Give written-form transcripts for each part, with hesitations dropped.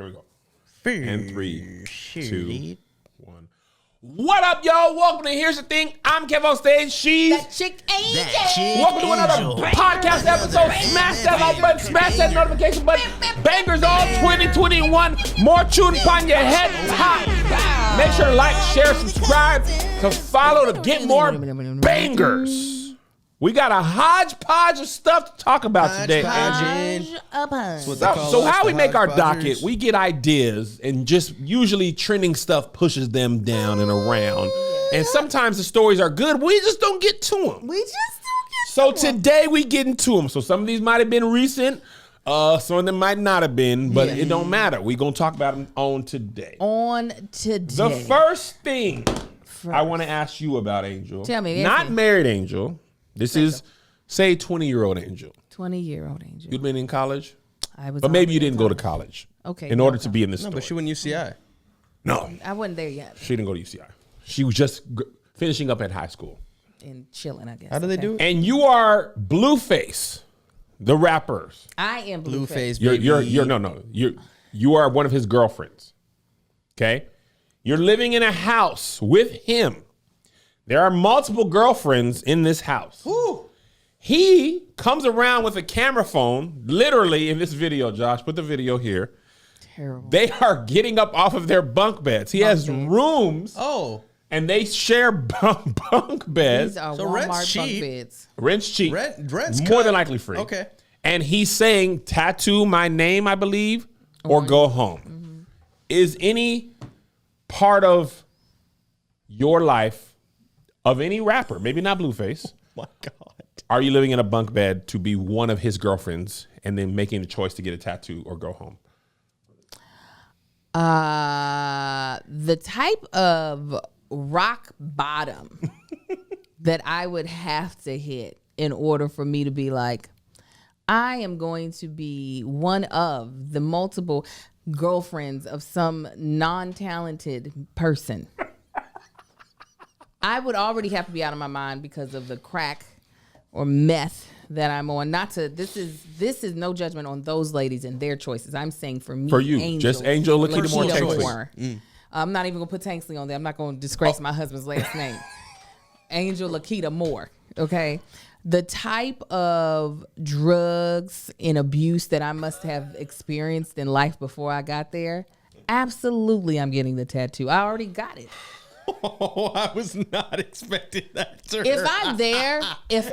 here we go. And 3, 2, 1. What up, y'all? Welcome to Here's the Thing. I'm Kev on stage. She's that chick Angel. Welcome to another podcast episode. Smash that like button, smash that notification button. Bangers all 2021. More tune upon your head top. Make sure to like, share, subscribe, to follow to get more bangers. We got a hodgepodge of stuff to talk about today, Angie. So how we make our docket, we get ideas and just usually trending stuff pushes them down and around. And sometimes the stories are good, we just don't get to them. So today we get into them. So some of these might have been recent, some of them might not have been, but it don't matter. We're going to talk about them on today. The first thing I want to ask you about, Angel. Tell me. Not married Angel. This is, say, 20-year-old Angel. 20-year-old Angel. You'd been in college? I was. But maybe you didn't go to college. Okay. In order to be in this story. But she went UCI. No. I wasn't there yet. She didn't go to UCI. She was just finishing up at high school. And chilling, I guess. How do they do it? And you are Blueface, the rappers. I am Blueface. You are one of his girlfriends. Okay? You're living in a house with him. There are multiple girlfriends in this house. Ooh. He comes around with a camera phone, literally in this video, Josh, put the video here. Terrible. They are getting up off of their bunk beds. He has rooms. Oh. And they share bunk beds. These are So Walmart rent's bunk cheap. beds. Rent's cheap. Rent's more than likely free. Okay. And he's saying, tattoo my name, I believe, or go home. Mm-hmm. Is any part of your life, of any rapper, maybe not Blueface, Oh my God. are you living in a bunk bed to be one of his girlfriends and then making the choice to get a tattoo or go home? The type of rock bottom that I would have to hit in order for me to be like, I am going to be one of the multiple girlfriends of some non-talented person. I would already have to be out of my mind because of the crack or meth that I'm on. This is no judgment on those ladies and their choices. I'm saying for me, for you, Angel, just Angel Lakita Moore Moore. Tanksley. I'm not even gonna put Tanksley on there. I'm not gonna disgrace my husband's last name. Angel Lakita Moore. Okay, the type of drugs and abuse that I must have experienced in life before I got there. Absolutely, I'm getting the tattoo. I already got it. Oh, I was not expecting that, sir. If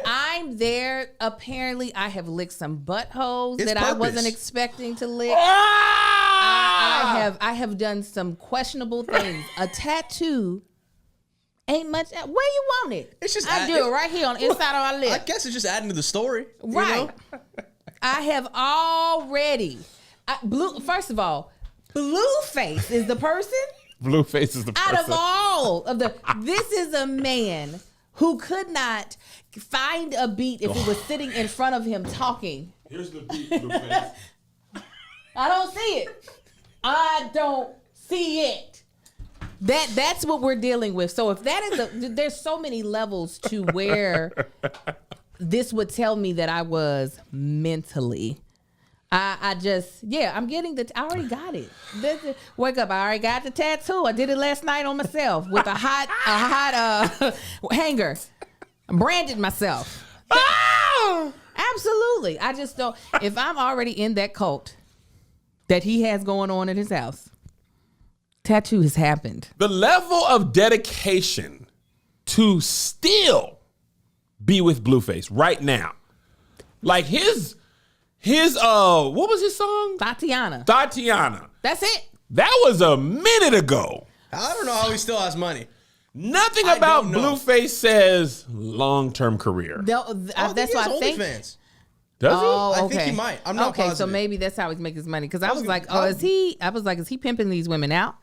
I'm there, apparently I have licked some buttholes that I wasn't expecting to lick. I have done some questionable things. A tattoo ain't much. Where you want it? It's just I do it right here on the inside of my lip. I guess it's just adding to the story. Right. You know? I have already. First of all, Blueface is the person. Blueface is the person. Out of all of this is a man who could not find a beat if it was sitting in front of him talking. Here's the beat, Blueface. I don't see it. That's what we're dealing with. So if that is there's so many levels to where this would tell me that I was mentally. I'm getting I already got it. Wake up, I already got the tattoo. I did it last night on myself with a hot hanger. I branded myself. Absolutely. I just don't, if I'm already in that cult that he has going on in his house, tattoo has happened. The level of dedication to still be with Blueface right now. Like his what was his song? Tatiana. That's it. That was a minute ago. I don't know how he still has money. Nothing about Blueface says long-term career. That's why I think. Fans. Does he? I think he might. I'm not positive. So maybe that's how he's making his money. Because I was like, is he pimping these women out?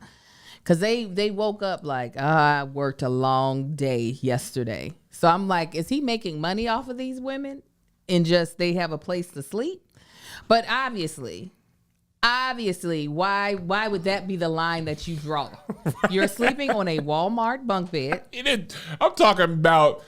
Because they woke up like, I worked a long day yesterday. So I'm like, is he making money off of these women? And just they have a place to sleep? But obviously, why would that be the line that you draw? You're sleeping on a Walmart bunk bed. I'm talking about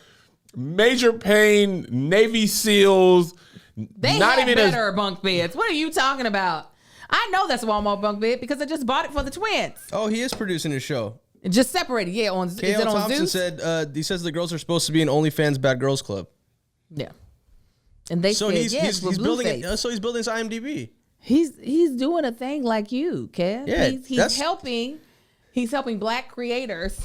Major Payne, Navy SEALs. They not have even better bunk beds. What are you talking about? I know that's a Walmart bunk bed because I just bought it for the twins. Oh, he is producing his show. It just separated. Yeah, is K.L. it on Thompson Zeus? said he says the girls are supposed to be in OnlyFans Bad Girls Club. Yeah. And they So said he's building Blueface. it. So he's building his IMDb. He's doing a thing like you, Kev. Yeah, he's helping. He's helping Black creators.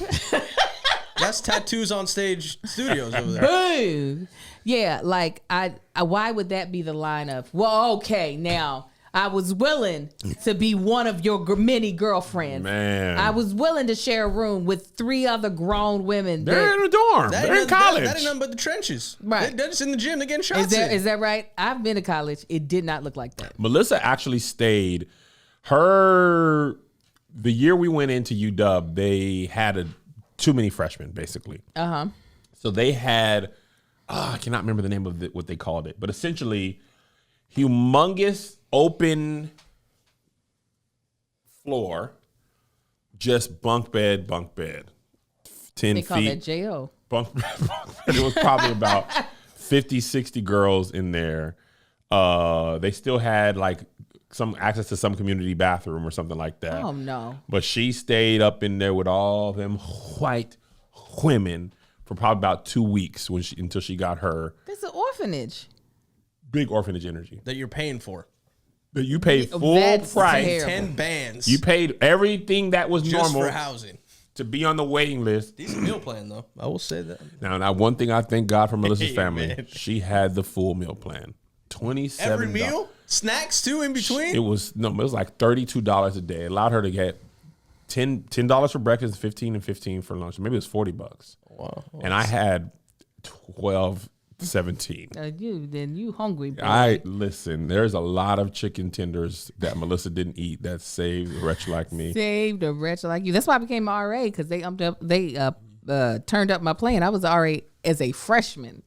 That's Tattoos on Stage Studios over there. Boom. Yeah, like I why would that be the line of? Well, okay, now I was willing to be one of your many girlfriends. Man, I was willing to share a room with 3 other grown women. They're in a dorm. They're in college. That ain't nothing but the trenches. Right. They're just in the gym. They're getting shots. Is that right? I've been to college. It did not look like that. Melissa actually stayed. The year we went into UW, they had too many freshmen, basically. So they had, I cannot remember the name of what they called it, but essentially, humongous open floor, just bunk bed, 10 They feet. call that jail. Bunk bed. It was probably about 50, 60 girls in there. They still had like some access to some community bathroom or something like that. Oh no. But she stayed up in there with all them white women for probably about 2 weeks until she got her That's an orphanage. big orphanage energy. That you're paying for. That you paid full That's price. terrible. 10 bands. You paid everything that was just normal for housing. to be on the waiting list. Decent meal plan, though. I will say that. Now one thing I thank God for Melissa's Hey, family, man. she had the full meal plan. $27. Every meal? Snacks, too, in between? It was like $32 a day. It allowed her to get $10 for breakfast, $15 and $15 for lunch. Maybe it was $40. Wow. And I had 12, 17. You hungry, bro. Listen, there's a lot of chicken tenders that Melissa didn't eat that saved a wretch like me. Saved a wretch like you. That's why I became an RA, because they turned up my plan. I was an RA as a freshman.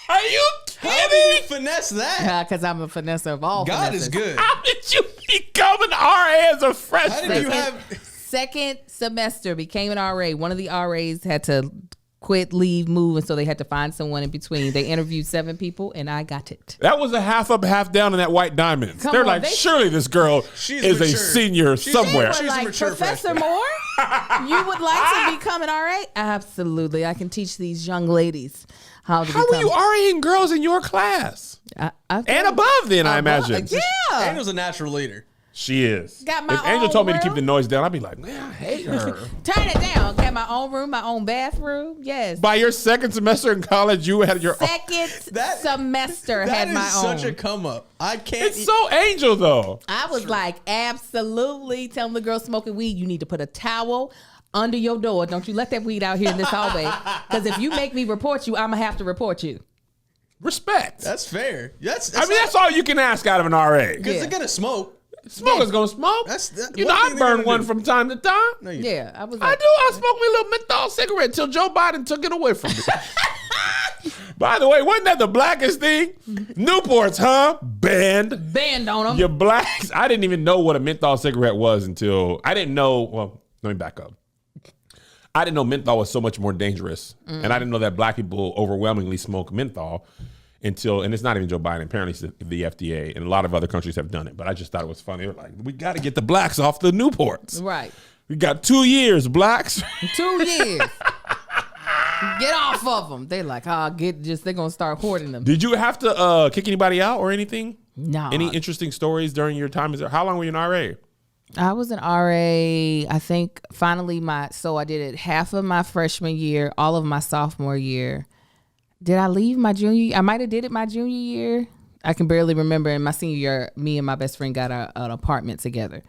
Are you How did you finesse that? Because I'm a finesser of all God finesses. is good. How did you become an RA as a freshman? How did you have... Second semester, became an RA. One of the RAs had to quit, leave, move, and so they had to find someone in between. They interviewed 7 people, and I got it. That was a half up, half down in that white diamonds. Come They're on, like, surely this girl She's is a mature. senior somewhere. They She's were a like, mature Professor freshman. Moore, you would like to become an RA? Absolutely. I can teach these young ladies how to How become. were you RAing girls in your class? And above then, I imagine. Yeah. Angel's a natural leader. She is. Got my If Angel own told me to room. keep the noise down, I'd be like, man, I hate her. Turn it down. Got my own room, my own bathroom. Yes. By your second semester in college, you had your own. Second That- semester That had is my own. such a come up. I can't... It's so Angel, though. I was like, absolutely. Telling the girl smoking weed, you need to put a towel under your door. Don't you let that weed out here in this hallway. Because if you make me report you, I'm going to have to report you. Respect. That's fair. That's that's all you can ask out of an RA. Because Yeah. they're going to smoke. Smoker's gonna smoke. You know, I burn one from time to time. No, you Yeah, I was I like, do. I smoke me a little menthol cigarette until Joe Biden took it away from me. By the way, wasn't that the blackest thing? Newports, huh? Banned. banned on them. Your blacks. I didn't even know what a menthol cigarette was until I didn't know. Well, let me back up. I didn't know menthol was so much more dangerous, and I didn't know that black people overwhelmingly smoke menthol until, and it's not even Joe Biden. Apparently, it's the FDA, and a lot of other countries have done it. But I just thought it was funny. They were like, we got to get the blacks off the Newports. Right. We got 2 years, blacks. 2 years. Get off of them. They like, they're going to start hoarding them. Did you have to kick anybody out or anything? No. Any interesting stories during your time? How long were you an RA? I was an RA, I think finally I did it half of my freshman year, all of my sophomore year. Did I leave my junior year? I might have did it my junior year. I can barely remember. In my senior year, me and my best friend got an apartment together.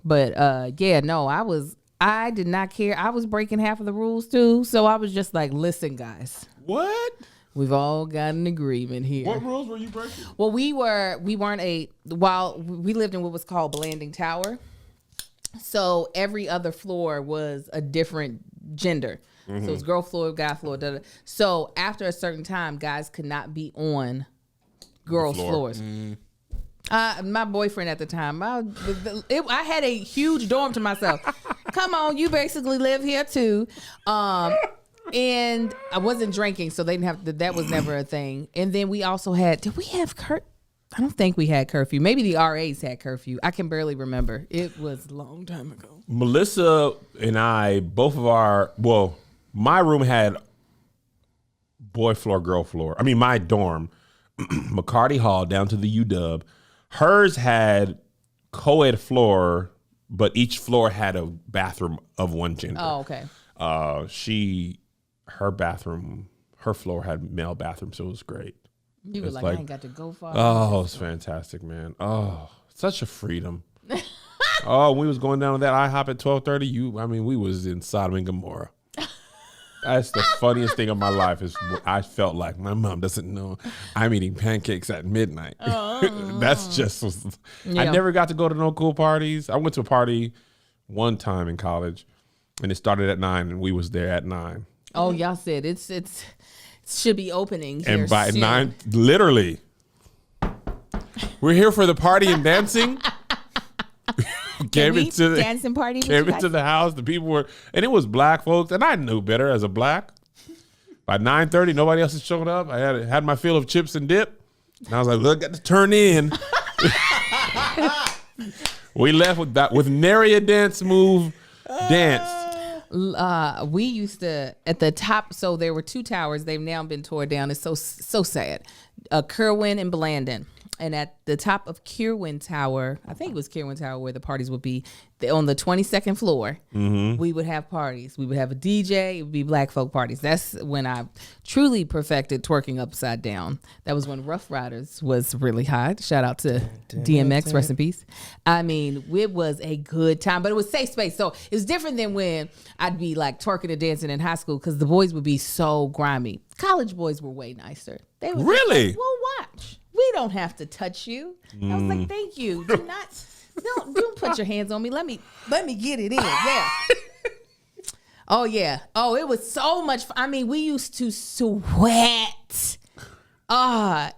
But I did not care. I was breaking half of the rules too. So I was just like, listen, guys, What? we've all got an agreement here. What rules were you breaking? Well, we lived in what was called Blanding Tower. So every other floor was a different gender. So it was girl floor, guy floor. So after a certain time, guys could not be on girls' floors. My boyfriend at the time, I had a huge dorm to myself. Come on, you basically live here too. And I wasn't drinking, so they didn't have to, that was never a thing. And then we also had, did we have I don't think we had curfew. Maybe the RAs had curfew. I can barely remember. It was a long time ago. Melissa and I, my room had boy floor, girl floor. I mean, my dorm, McCarty Hall down to the UW. Hers had co-ed floor, but each floor had a bathroom of one gender. Oh, okay. Her floor had male bathroom, so it was great. You were like, I ain't got to go far. Oh, it's fantastic, man. Oh, such a freedom. Oh, we was going down to that IHOP at 12:30. We was in Sodom and Gomorrah. That's the funniest thing of my life is I felt like my mom doesn't know I'm eating pancakes at midnight. That's just, I never got to go to no cool parties. I went to a party one time in college and it started at 9 and we was there at 9. Oh, y'all said it should be opening here and by soon. 9, literally, we're here for the party and dancing. Came into dancing party. Came into the house. The people were, and it was black folks, and I knew better as a black. By 9:30, nobody else had shown up. I had my fill of chips and dip, and I was like, "Look, got to turn in." We left with nary a dance move danced. We used to at the top. So there were 2 towers. They've now been torn down. It's so sad. Kerwin and Blandon. And at the top of Kirwin Tower, I think it was Kirwin Tower where the parties would be, on the 22nd floor, we would have parties. We would have a DJ. It would be black folk parties. That's when I truly perfected twerking upside down. That was when Rough Riders was really hot. Shout out to DMX, rest in peace. It was a good time, but it was safe space. So it was different than when I'd be like twerking and dancing in high school because the boys would be so grimy. College boys were way nicer. They would really? Like, well, watch. We don't have to touch you. I was like, thank you. Don't put your hands on me. Let me get it in. Yeah. Oh yeah. Oh, it was so much fun. We used to sweat.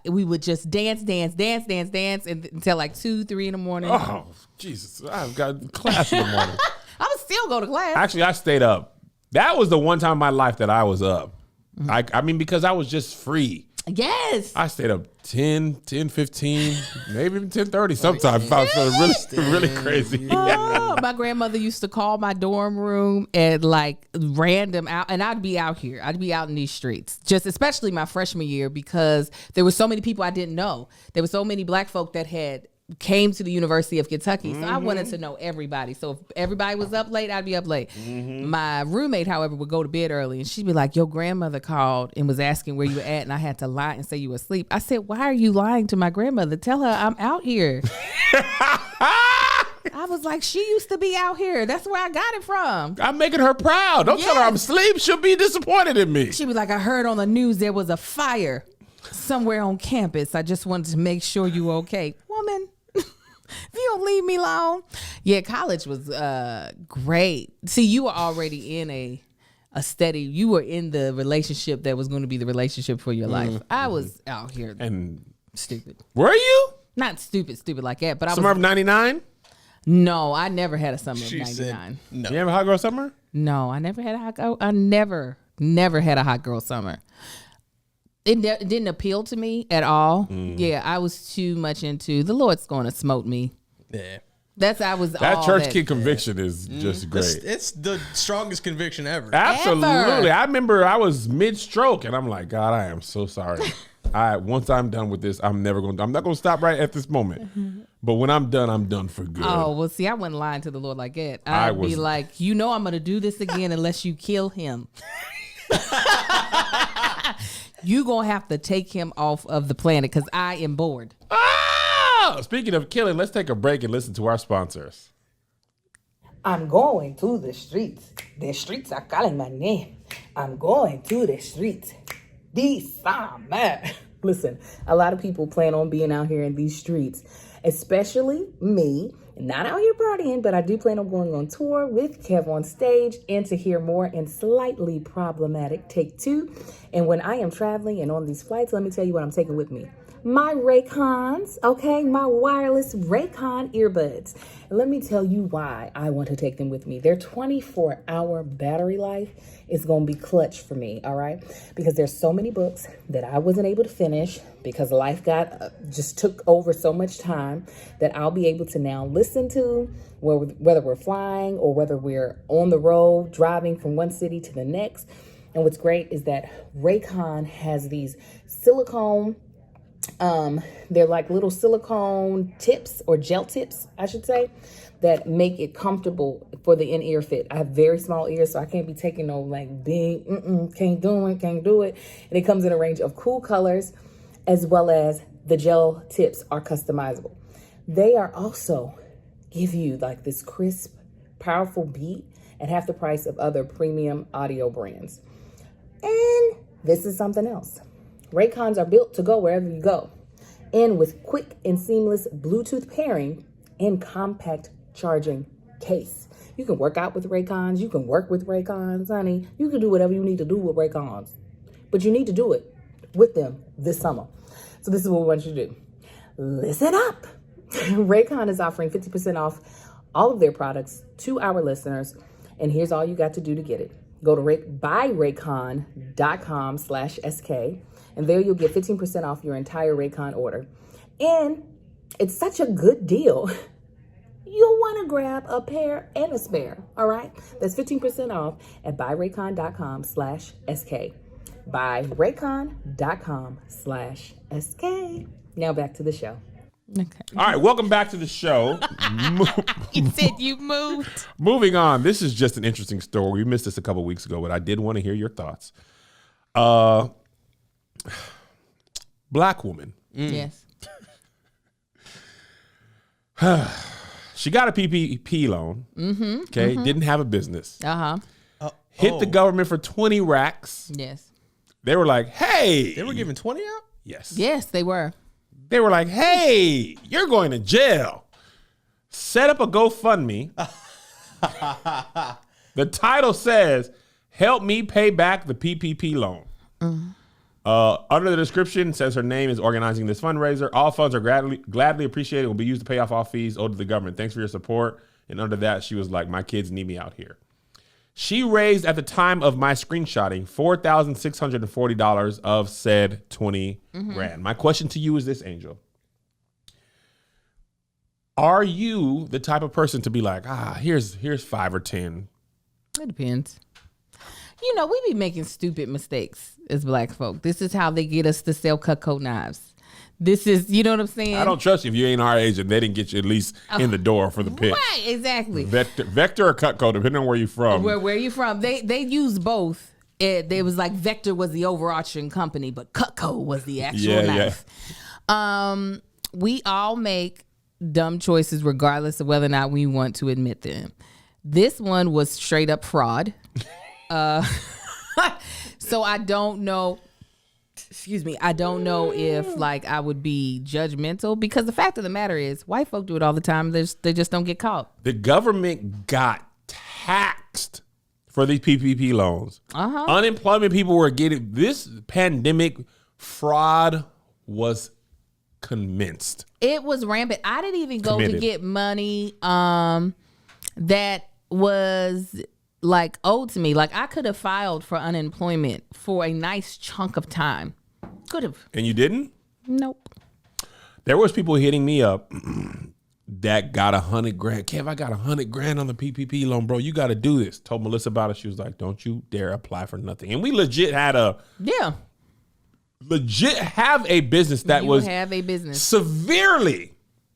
We would just dance until like 2, 3 in the morning. Oh, Jesus. I've got class in the morning. I would still go to class. Actually, I stayed up. That was the one time in my life that I was up. Because I was just free. Yes. I stayed up 10, 15, maybe even 10:30 sometimes. I was feeling really crazy. My grandmother used to call my dorm room at like random out, and I'd be out here. I'd be out in these streets, just especially my freshman year because there were so many people I didn't know. There were so many black folk that came to the University of Kentucky. So I wanted to know everybody. So if everybody was up late, I'd be up late. My roommate, however, would go to bed early and she'd be like, your grandmother called and was asking where you were at. And I had to lie and say you were asleep. I said, why are you lying to my grandmother? Tell her I'm out here. I was like, she used to be out here. That's where I got it from. I'm making her proud. Don't tell her I'm asleep. She'll be disappointed in me. She'd be like, I heard on the news there was a fire somewhere on campus. I just wanted to make sure you were okay. Woman. If you don't leave me alone. Yeah, college was great. See, you were already in you were in the relationship that was going to be the relationship for your life. I was out here and stupid. Were you? Not stupid like that, but Summer of 99? No, I never had a summer of 99. Said, no. You have a hot girl summer? No, I never had a hot girl. I never had a hot girl summer. It didn't appeal to me at all. Yeah, I was too much into the Lord's going to smote me. Yeah. That church kid conviction is just great. It's the strongest conviction ever. Absolutely. I remember I was mid-stroke and I'm like, God, I am so sorry. Once I'm done with this, I'm not going to stop right at this moment. But when I'm done for good. Oh, well, see, I wasn't lying to the Lord like that. I'd be like, I'm going to do this again unless you kill him. You going to have to take him off of the planet because I am bored. Oh, speaking of killing, let's take a break and listen to our sponsors. I'm going to the streets. The streets are calling my name. I'm going to the streets. This summer. Listen, a lot of people plan on being out here in these streets, especially me. Not out here partying, but I do plan on going on tour with Kev on stage and to hear more in Slightly Problematic Take 2. And when I am traveling and on these flights, let me tell you what I'm taking with me. my Raycons, okay, my wireless Raycon earbuds. And let me tell you why I want to take them with me. Their 24-hour battery life is going to be clutch for me, all right? Because there's so many books that I wasn't able to finish because life just took over so much time that I'll be able to now listen to whether we're flying or whether we're on the road driving from one city to the next. And what's great is that Raycon has these silicone, they're like little silicone tips or gel tips, I should say, that make it comfortable for the in-ear fit. I have very small ears, so I can't be taking no like big, can't do it. And it comes in a range of cool colors, as well as the gel tips are customizable. They are also give you like this crisp, powerful beat at half the price of other premium audio brands. And this is something else. Raycons are built to go wherever you go. And with quick and seamless Bluetooth pairing and compact charging case. You can work out with Raycons. You can work with Raycons, honey. You can do whatever you need to do with Raycons. But you need to do it with them this summer. So this is what we want you to do. Listen up. Raycon is offering 50% off all of their products to our listeners. And here's all you got to do to get it. Go to buyraycon.com/SK, and there you'll get 15% off your entire Raycon order. And it's such a good deal. You'll want to grab a pair and a spare, all right? That's 15% off at buyraycon.com/SK. buyraycon.com/SK. Now back to the show. Okay. All right, welcome back to the show. You said you moved. Moving on. This is just an interesting story. We missed this a couple weeks ago, but I did want to hear your thoughts. Black woman. Yes. She got a PPP loan. Okay, didn't have a business. Hit the government for 20 racks. Yes. They were like, hey. They were giving 20 out? Yes. Yes, they were. They were like, hey, you're going to jail. Set up a GoFundMe. The title says, help me pay back the PPP loan. Under the description, it says her name is organizing this fundraiser. All funds are gladly appreciated and will be used to pay off all fees owed to the government. Thanks for your support. And under that, she was like, my kids need me out here. She raised, at the time of my screenshotting, $4,640 of said 20 grand. My question to you is this, Angel. Are you the type of person to be like, here's 5 or 10? It depends. You know, we be making stupid mistakes as black folk. This is how they get us to sell Cutco knives. This is, you know what I'm saying? I don't trust you if you ain't our age and they didn't get you at least in the door for the pitch. Right, exactly. Vector or Cutco, depending on where you're from. Where you from? They use both. They was like Vector was the overarching company, but Cutco was the actual knife. Yeah. We all make dumb choices regardless of whether or not we want to admit them. This one was straight up fraud. So I don't know. Excuse me. I don't know if like I would be judgmental because the fact of the matter is white folk do it all the time. They just don't get caught. The government got taxed for these PPP loans. Unemployment people were getting this pandemic fraud was commenced. It was rampant. I didn't even go to get money that was like owed to me. Like I could have filed for unemployment for a nice chunk of time. Could have. And you didn't? Nope. There was people hitting me up that got $100 grand. Kev, I got $100 grand on the PPP loan, bro. You got to do this. Told Melissa about it. She was like, don't you dare apply for nothing. And we legit had a business that was severely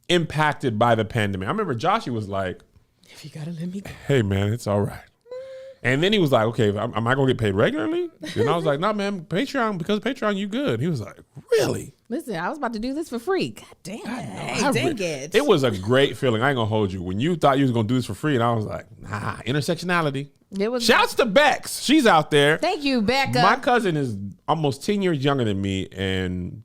impacted by the pandemic. I remember Joshy was like, if you gotta let me go. Hey man, it's all right. And then he was like, okay, am I gonna get paid regularly? And I was like, no, man, Patreon, because of Patreon, you good. He was like, really? Listen, I was about to do this for free. God damn it. Dang it. It was a great feeling. I ain't gonna hold you. When you thought you was gonna do this for free, and I was like, nah, intersectionality. Shouts to Bex. She's out there. Thank you, Becca. My cousin is almost 10 years younger than me and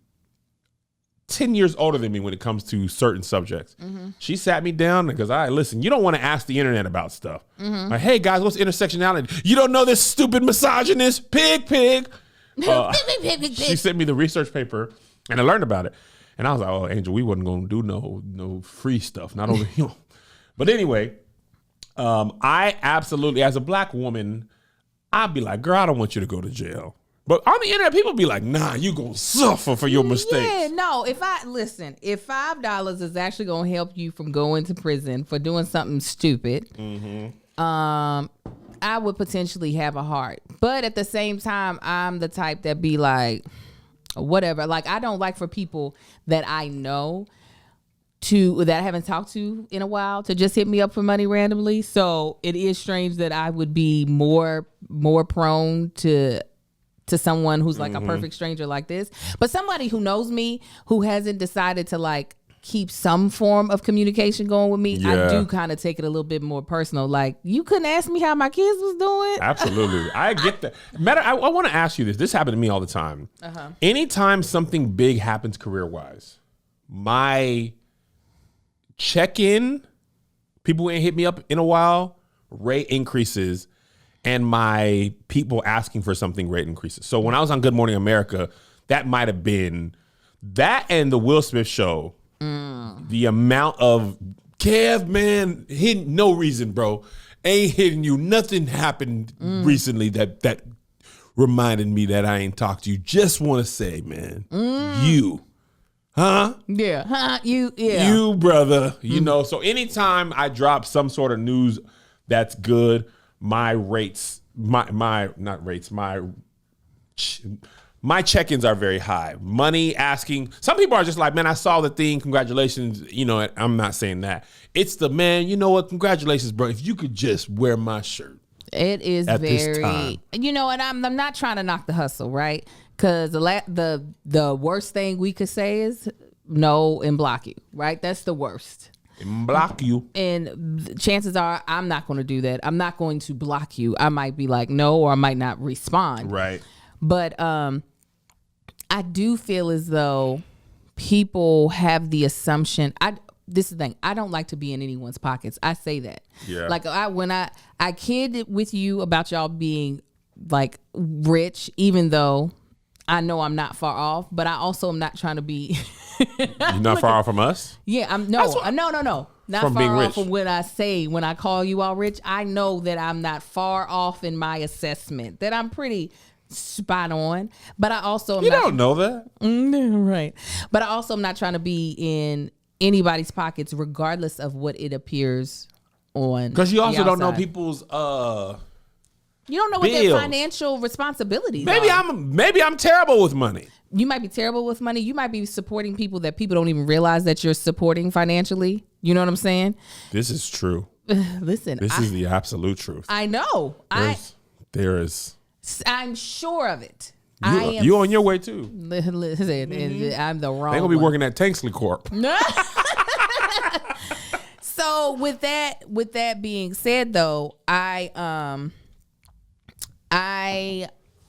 10 years older than me when it comes to certain subjects. She sat me down because listen, you don't want to ask the internet about stuff. Like, hey guys, what's intersectionality? You don't know this stupid misogynist pig. She sent me the research paper And I learned about it. And I was like, oh, Angel, we wasn't going to do no free stuff. Not over here. But anyway, I absolutely, as a black woman, I'd be like, girl, I don't want you to go to jail. But on the internet, people be like, nah, you going to suffer for your mistakes. Yeah, no, if $5 is actually going to help you from going to prison for doing something stupid, I would potentially have a heart. But at the same time, I'm the type that be like, whatever. Like, I don't like for people that I know that I haven't talked to in a while to just hit me up for money randomly. So it is strange that I would be more prone to someone who's like a perfect stranger like this. But somebody who knows me, who hasn't decided to like keep some form of communication going with me, I do kind of take it a little bit more personal. Like, you couldn't ask me how my kids was doing? Absolutely. I get that. I want to ask you this. This happened to me all the time. Anytime something big happens career-wise, my check-in, people ain't hit me up in a while, rate increases, and my people asking for something rate increases. So when I was on Good Morning America, that might have been that and the Will Smith show. The amount of Kev, man, hitting no reason, bro. Ain't hitting you. Nothing happened recently that reminded me that I ain't talked to you. Just want to say, man, you. Huh? Yeah. Huh? You, yeah. You, brother. You know, so anytime I drop some sort of news that's good, my rates, my check-ins are very high. Money asking. Some people are just like, man, I saw the thing. Congratulations. You know, I'm not saying that. It's the, man, you know what? Congratulations, bro. If you could just wear my shirt. It is very, you know, and I'm not trying to knock the hustle, right? Because the worst thing we could say is no and block you, right? That's the worst. And block you. And chances are I'm not going to do that. I'm not going to block you. I might be like, no, or I might not respond. Right. But I do feel as though people have the assumption. This is the thing. I don't like to be in anyone's pockets. I say that. Yeah. Like when I kid with you about y'all being like rich, even though I know I'm not far off, but I also am not trying to be. You're not far off from us? Yeah, I'm no. Not from far being off rich. from when I call you all rich. I know that I'm not far off in my assessment. That I'm pretty spot on. But I also am don't know that. Right. But I also am not trying to be in anybody's pockets, regardless of what it appears on. Because you also the don't know outside. people's You don't know what bills. their financial responsibilities Maybe are. I'm terrible with money. You might be terrible with money. You might be supporting people that people don't even realize that you're supporting financially. You know what I'm saying? This is true. Listen, This is the absolute truth. I know. There is. I'm sure of it. You on your way too. Listen, I'm the wrong. They gonna be one. working at Tanksley Corp. So with that being said, though,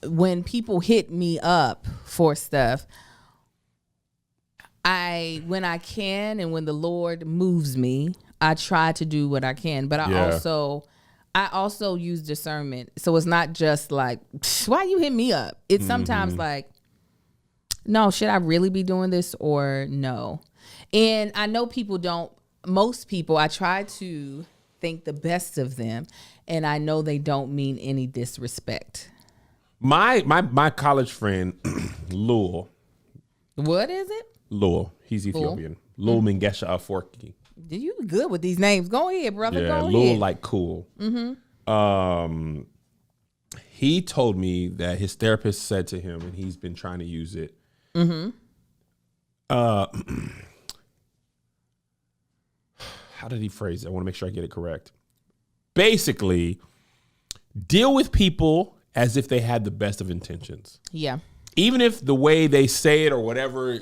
when people hit me up for stuff, when I can and when the Lord moves me, I try to do what I can. But I also use discernment. So it's not just like, why you hit me up? It's sometimes like, no, should I really be doing this or no? And I know most people, I try to think the best of them, and I know they don't mean any disrespect. My college friend, Lul. What is it? Lul. He's Ethiopian. Lul Mengesha Aforki. You good with these names. Go ahead, brother. Yeah, Go Lul ahead. like cool. He told me that his therapist said to him, and he's been trying to use it. How did he phrase it? I want to make sure I get it correct. Basically, deal with people as if they had the best of intentions. Yeah. Even if the way they say it or whatever,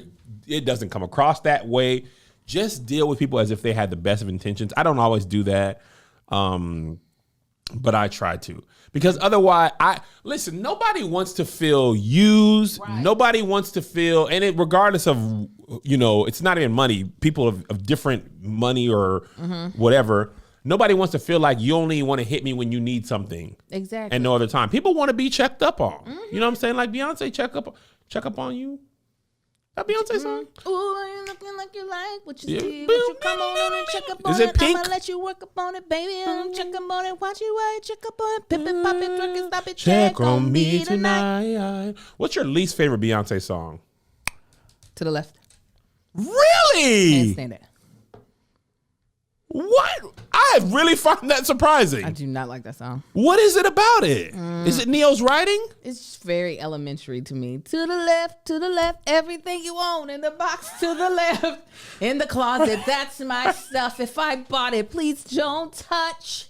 it doesn't come across that way, just deal with people as if they had the best of intentions. I don't always do that, but I try to. Because otherwise, listen, nobody wants to feel used. Right. Nobody wants to feel, and regardless of, it's not even money. People of different money or whatever, nobody wants to feel like you only want to hit me when you need something. Exactly. And no other time. People want to be checked up on. You know what I'm saying? Like Beyonce check up on you. That Beyonce song? Ooh, you looking like you like what you Yeah. see. What you come on and check up on Is it Pink? I'ma let you work up on it, baby. Check up on it, watch you wait. Check up on it, pip it, pop it, twerk it, stop it. Check on me tonight. What's your least favorite Beyonce song? To the left. Really? Can't stand it. What? I really find that surprising. I do not like that song. What is it about it? Is it Neo's writing? It's just very elementary to me. To the left, everything you own in the box to the left. In the closet, that's my stuff. If I bought it, please don't touch.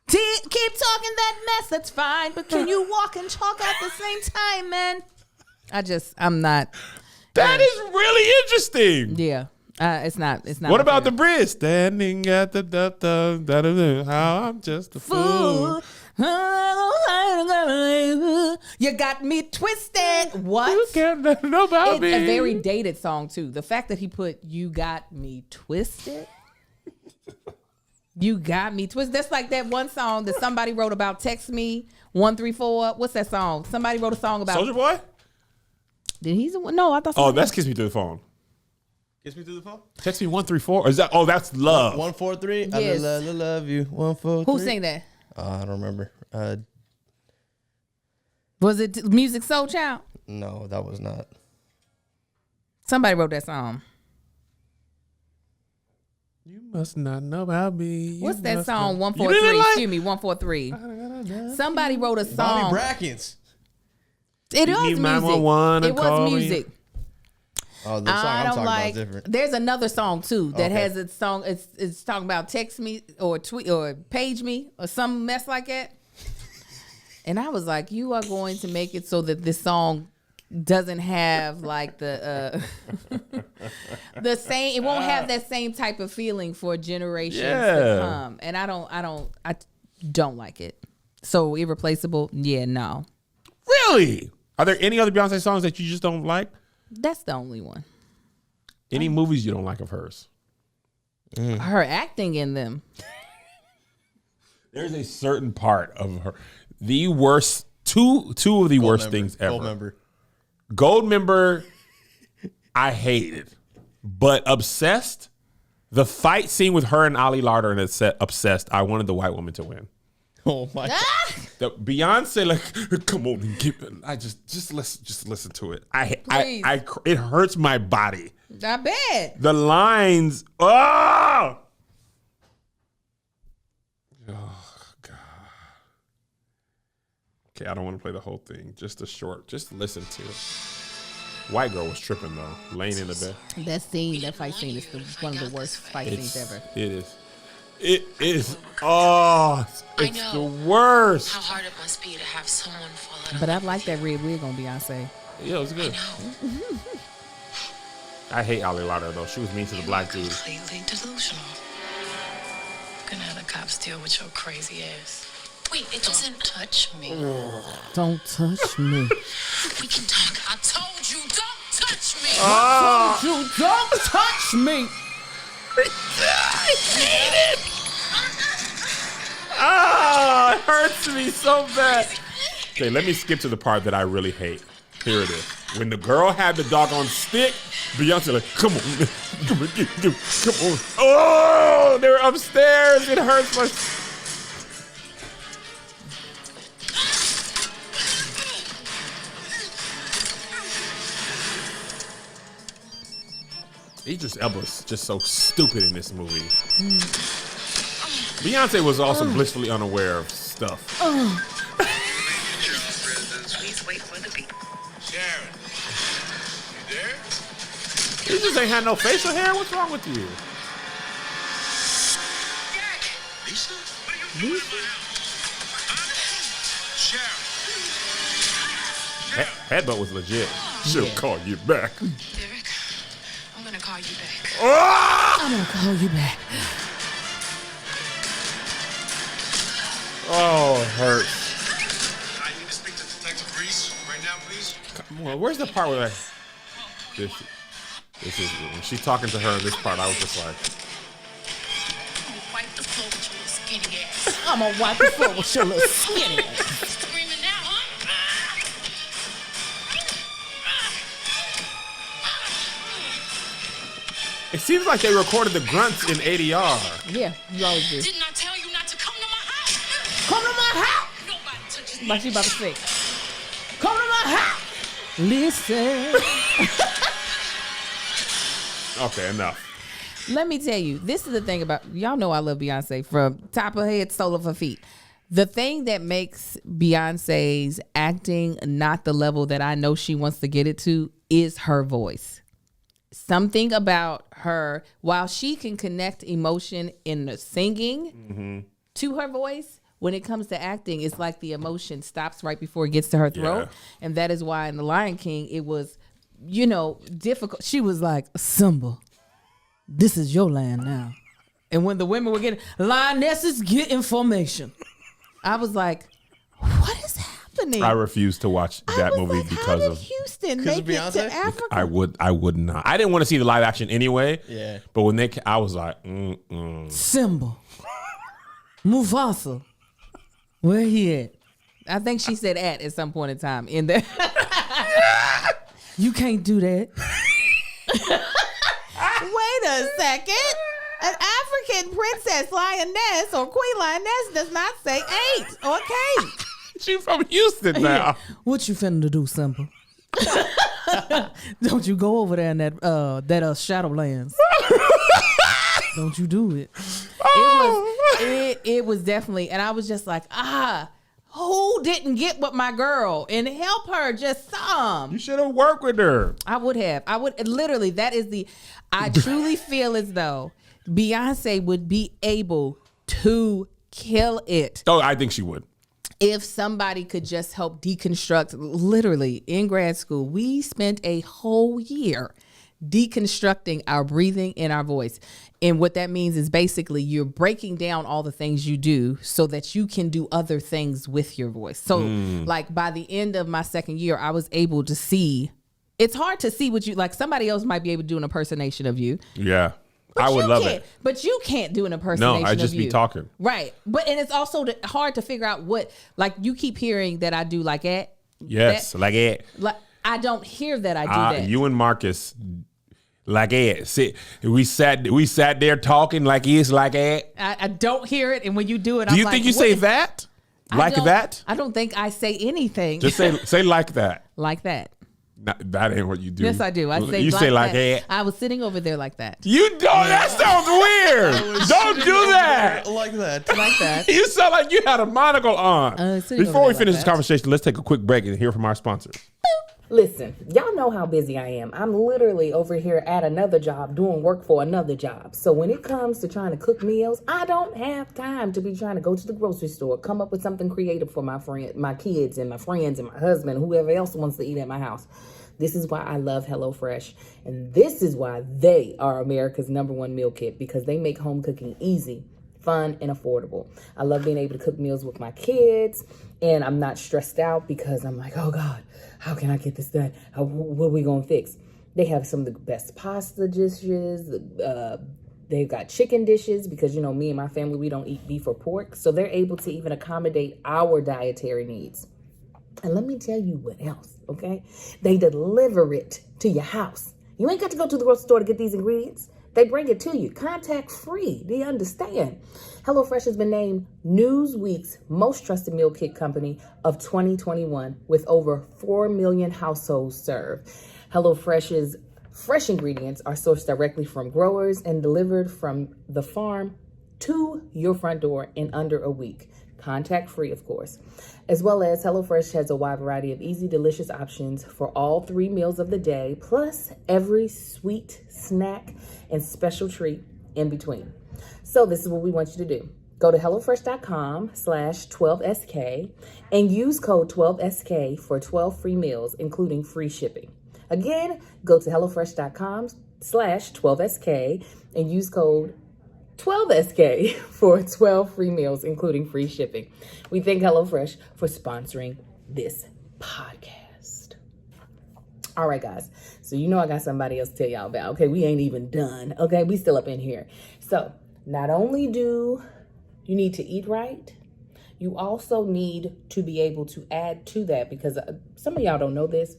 Keep talking that mess, that's fine. But can you walk and talk at the same time, man? I'm not. That is really interesting. Yeah. It's not. What about the bridge? Standing at the how I'm just a fool. You got me twisted. What? You can't know about It's me. a very dated song too. The fact that he put "You got me twisted." You got me twisted. That's like that one song that somebody wrote about. Text me 134. What's that song? Somebody wrote a song about. Soldier Boy. Did he? No, I thought. Oh, that's Kiss Me Through the Phone. Kiss me through the phone. Text me 134. Or is that? Oh, that's Love. 143. Yes. I love you. 143. Who sang that? I don't remember. Was it Music Soul Child? No, that was not. Somebody wrote that song. You must not know about me. What's that song? You didn't 143. like- Excuse me, 143. Somebody wrote a Bobby song. Brackens. It You was need music. 911 It and call was me. music. Oh, the song I I'm don't talking like. about is different. There's another song too that Okay. has its song. It's talking about text me or tweet or page me or some mess like that. And I was like, you are going to make it so that this song doesn't have like the the same. It won't have that same type of feeling for generations to come. And I don't like it. So Irreplaceable, yeah, no. Really? Are there any other Beyonce songs that you just don't like? That's the only one. Any movies you don't like of hers? Her acting in them. There's a certain part of her, the worst, two of the worst things ever. Gold member. Gold Member, I hated, but Obsessed, the fight scene with her and Ali Larter in Obsessed, I wanted the white woman to win. Oh my God. The Beyonce, like, come on and give it. I just listen to it. Please. It hurts my body. I bet. The lines, oh God. Okay, I don't want to play the whole thing. Just a short. Just listen to it. White girl was tripping though, laying in the bed. That fight scene is one of the worst fight scenes ever. It is. It is. Oh, it's the worst. How hard it must be to have someone fall out of But I like that red wig on Beyonce. Yeah, it was good. I hate Ali Larter though. She was mean to the black dude. completely delusional. Gonna have the cops deal with your crazy ass. Wait, it doesn't touch me. Don't touch me. We can talk. I told you, don't touch me. You don't touch me. I hate it. Ah, it hurts me so bad. Okay, let me skip to the part that I really hate. Here it is. When the girl had the doggone stick, Beyonce like, come on, come on. Oh, they're upstairs. It hurts my. Idris Elba's just so stupid in this movie. Beyonce was also blissfully unaware of stuff. Please wait for the beat. Sharon, you there? You just ain't had no facial hair. What's wrong with you? Lisa? What are you doing in my house? Sharon. Headbutt was legit. She'll call you back. Derek, I'm gonna call you back. Ah! I'm gonna call you back. Oh, it hurts. I need to speak to Detective Reese right now, please. Come on, where's the part where this is when she's talking to her in this part? I was just like, Wipe the floor with your little skinny ass. I'm gonna wipe the floor with your little skinny. Screaming now, huh? It seems like they recorded the grunts in ADR. Yeah, you always do. Didn't I tell you not to come to my house? Come to my house. Nobody touches me. Like she about to sing. Come to my house. Listen. Okay, enough. Let me tell you, this is the thing about, y'all know I love Beyonce from top of her head, sole of her feet. The thing that makes Beyonce's acting not the level that I know she wants to get it to is her voice. Something about her, while she can connect emotion in the singing to her voice, when it comes to acting, it's like the emotion stops right before it gets to her throat. Yeah. And that is why in The Lion King, it was, difficult. She was like, Simba, this is your land now. And when the women were getting, lionesses get information. I was like, what is happening? I refuse to watch that movie because how of did Houston because make of it to Beyonce? Africa? I would not. I didn't want to see the live action anyway. Yeah. But when I was like, Simba, Mufasa, where he at? I think she said at some point in time in there. You can't do that. Wait a second. An African princess lioness or queen lioness does not say 8 or K. she's from Houston now. What you finna do, Simba? Don't you go over there in that Shadowlands. Don't you do it. It was definitely, and I was just like, who didn't get with my girl and help her just some? You should have worked with her. I would literally, I truly feel as though Beyonce would be able to kill it. Oh, I think she would. If somebody could just help deconstruct, literally in grad school, we spent a whole year deconstructing our breathing and our voice. And what that means is basically you're breaking down all the things you do so that you can do other things with your voice. So like by the end of my second year, I was able to see, it's hard to see what you, like somebody else might be able to do an impersonation of you. Yeah. But I would love can't. it. But you can't do an impersonation No, I just of you. be talking. Right. And it's also hard to figure out what, like you keep hearing that I do like that. Yes, like it. Like I don't hear that I do that. You and Marcus, like it. We sat there talking like it's like it. I don't hear it, and when you do it, Do you I'm think like, you what say is- that? I Like don't- that? I don't think I say anything. Just say like that. like that. No, that ain't what you do. Yes, I do. I say you like say like that. it. I was sitting over there like that. You don't. That sounds weird. Don't do that. Like that. Like that. You sound like you had a monocle on. sitting Before over we there finish like this that. conversation, let's take a quick break and hear from our sponsors. Listen, y'all know how busy I am. I'm literally over here at another job doing work for another job. So when it comes to trying to cook meals, I don't have time to be trying to go to the grocery store, come up with something creative for my kids and my friends and my husband, whoever else wants to eat at my house. This is why I love HelloFresh. And this is why they are America's #1 meal kit, because they make home cooking easy, fun, and affordable. I love being able to cook meals with my kids, and I'm not stressed out because I'm like, oh God, how can I get this done? What are we gonna fix? They have some of the best pasta dishes. They've got chicken dishes because, you know, me and my family, we don't eat beef or pork. So they're able to even accommodate our dietary needs. And let me tell you what else, okay? They deliver it to your house. You ain't got to go to the grocery store to get these ingredients. They bring it to you, contact free. Do you understand? HelloFresh has been named Newsweek's most trusted meal kit company of 2021 with over 4 million households served. HelloFresh's fresh ingredients are sourced directly from growers and delivered from the farm to your front door in under a week. Contact free, of course. As well as HelloFresh has a wide variety of easy, delicious options for all 3 meals of the day, plus every sweet snack and special treat in between. So this is what we want you to do. Go to HelloFresh.com/12SK and use code 12SK for 12 free meals, including free shipping. Again, go to HelloFresh.com/12SK and use code 12SK for 12 free meals, including free shipping. We thank HelloFresh for sponsoring this podcast. All right, guys. So you know I got somebody else to tell y'all about. Okay, we ain't even done. Okay, we still up in here. So not only do you need to eat right, you also need to be able to add to that, because some of y'all don't know this.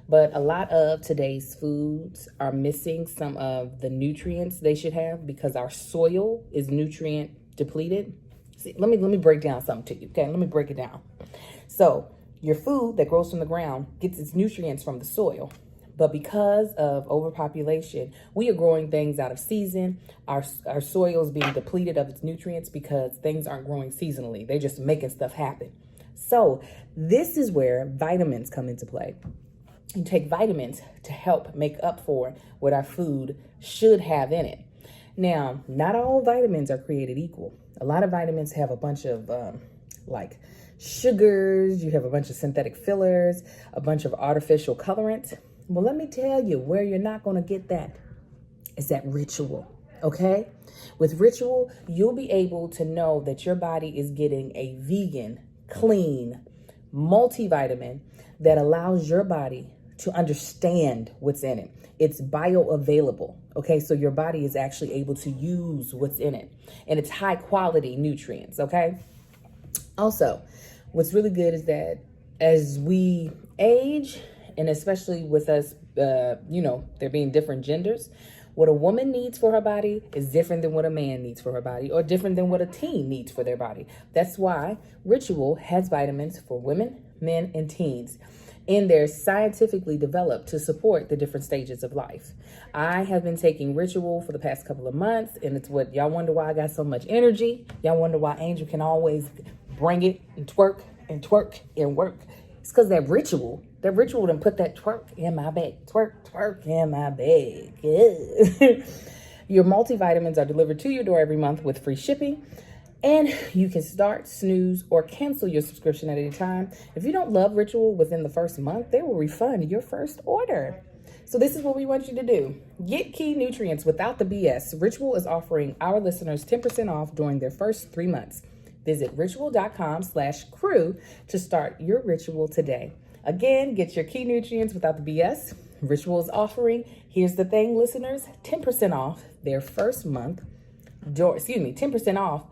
But a lot of today's foods are missing some of the nutrients they should have because our soil is nutrient depleted. See, let me break down something to you, okay? Let me break it down. So your food that grows from the ground gets its nutrients from the soil. But because of overpopulation, we are growing things out of season. Our soil is being depleted of its nutrients because things aren't growing seasonally. They're just making stuff happen. So this is where vitamins come into play. You take vitamins to help make up for what our food should have in it. Now, not all vitamins are created equal. A lot of vitamins have a bunch of like sugars, you have a bunch of synthetic fillers, a bunch of artificial colorants. Well, let me tell you where you're not going to get that is at Ritual, okay? With Ritual, you'll be able to know that your body is getting a vegan, clean, multivitamin that allows your body to understand what's in it. It's bioavailable, okay? So your body is actually able to use what's in it. And it's high quality nutrients, okay? Also, what's really good is that as we age, and especially with us, there being different genders, what a woman needs for her body is different than what a man needs for her body, or different than what a teen needs for their body. That's why Ritual has vitamins for women, men, and teens. And they're scientifically developed to support the different stages of life. I have been taking Ritual for the past couple of months, and it's what y'all wonder why I got so much energy. Y'all wonder why Angel can always bring it and twerk and twerk and work. It's because that Ritual done put that twerk in my bag. Twerk in my bag. Yeah. Your multivitamins are delivered to your door every month with free shipping. And you can start, snooze, or cancel your subscription at any time. If you don't love Ritual within the first month, they will refund your first order. So this is what we want you to do. Get key nutrients without the BS. Ritual is offering our listeners 10% off during their first 3 months. Visit ritual.com/crew to start your Ritual today. Again, get your key nutrients without the BS. Ritual is offering, here's the thing, listeners, 10% off their first month. 10% off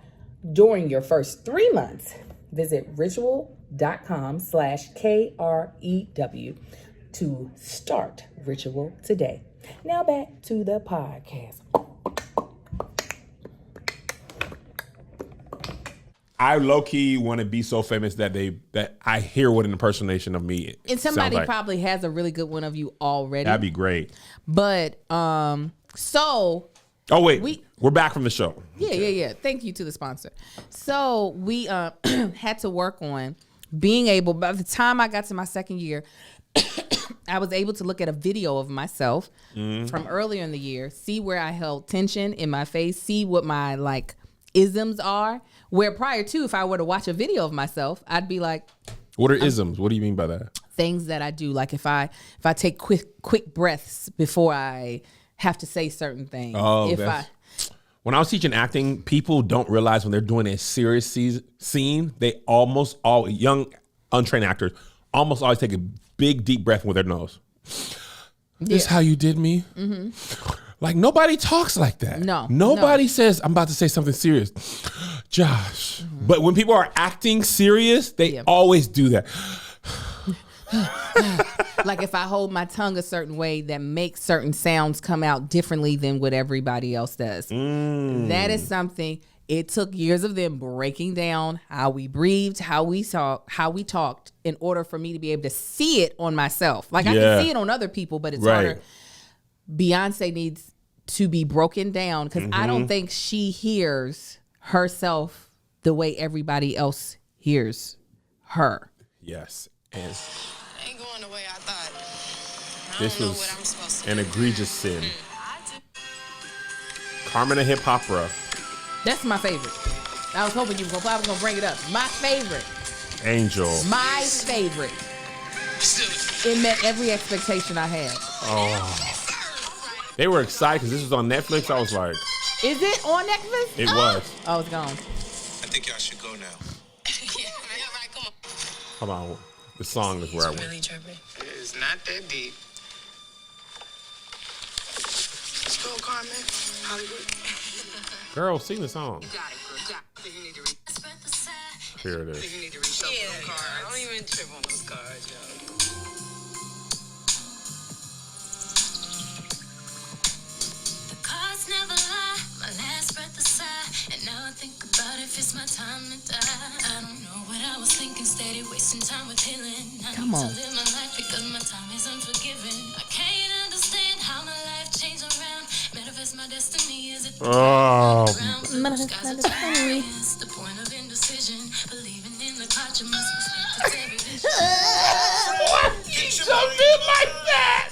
during your first 3 months. Visit ritual.com/KREW to start Ritual today. Now back to the podcast. I low-key want to be so famous that I hear what an impersonation of me and somebody sounds like. probably has a really good one of you already. That'd be great. But so oh wait, we're back from the show. Yeah. Thank you to the sponsor. So we had to work on being able, by the time I got to my second year, I was able to look at a video of myself from earlier in the year, see where I held tension in my face, see what my like isms are, where prior to, if I were to watch a video of myself, I'd be like, what are isms? What do you mean by that? Things that I do, like if I take quick breaths before I have to say certain things. When I was teaching acting, people don't realize when they're doing a serious scene, they almost all young untrained actors almost always take a big deep breath with their nose. This how you did me? Mm-hmm. Like nobody talks like that. Nobody says I'm about to say something serious, Josh. Mm-hmm. But when people are acting serious, they always do that. Like if I hold my tongue a certain way, that makes certain sounds come out differently than what everybody else does. That is something. It took years of them breaking down how we breathed, how we talked, in order for me to be able to see it on myself. Like I can see it on other people, but it's harder. Beyonce needs to be broken down because I don't think she hears herself the way everybody else hears her. Yes. And Ain't going the way I thought. this was an egregious sin. Carmen of Hip Opera. That's my favorite. I was hoping you were going to bring it up. My favorite. Angel. My favorite. It met every expectation I had. Oh. They were excited because this was on Netflix. I was like, is it on Netflix? It was. Oh, it's gone. I think y'all should go now. Yeah, right, come on. Come on. The song is where I went. Really tripping. It's not that deep. Let's go, Carmen. Hollywood. Girl, sing the song. You got it, girl. I think you need to read. Here it is. You need to reshuffle them cards. I don't even trip on those cards, yo. time to die. I don't know what I was thinking, steady wasting time with healing. I Come need on. to live my life because my time is unforgiving. I can't understand how my life changed around. Manifest my destiny as it Manifest my destiny. the point of indecision. Believing in the cloud, you must respect every vision. He jumped in like that.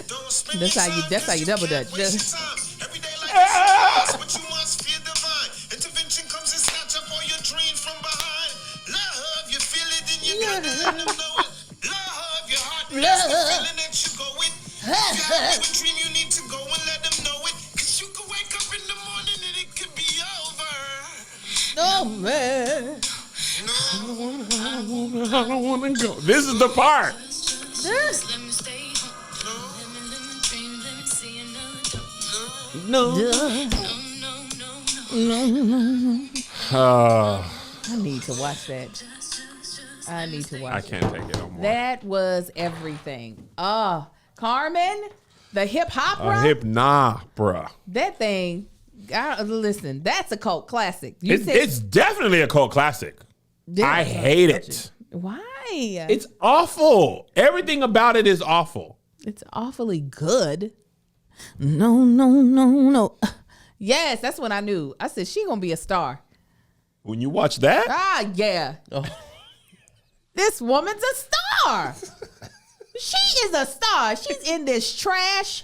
That's how you double dutch. Just- But you must feel divine. Intervention comes and snatch up all your dreams from behind. Love, you feel it and you gotta let them know it. Love, your heart, that's the feeling that you go with. If you have a dream, you need to go and let them know it. Cause you could wake up in the morning and it could be over. Oh man. I don't want to go. This is the part. Let me stay home. Let me dream, let me see another dawn. I need to watch that. I need to watch I it. can't take it no more. That was everything. Carmen, the hip hopera. Bruh. That thing. Listen, that's a cult classic. It's definitely a cult classic. I hate it. Why? It's awful. Everything about it is awful. It's awfully good. No. Yes, that's when I knew. I said, she gonna be a star. When you watch that, Yeah. Oh. This woman's a star. She is a star. She's in this trash.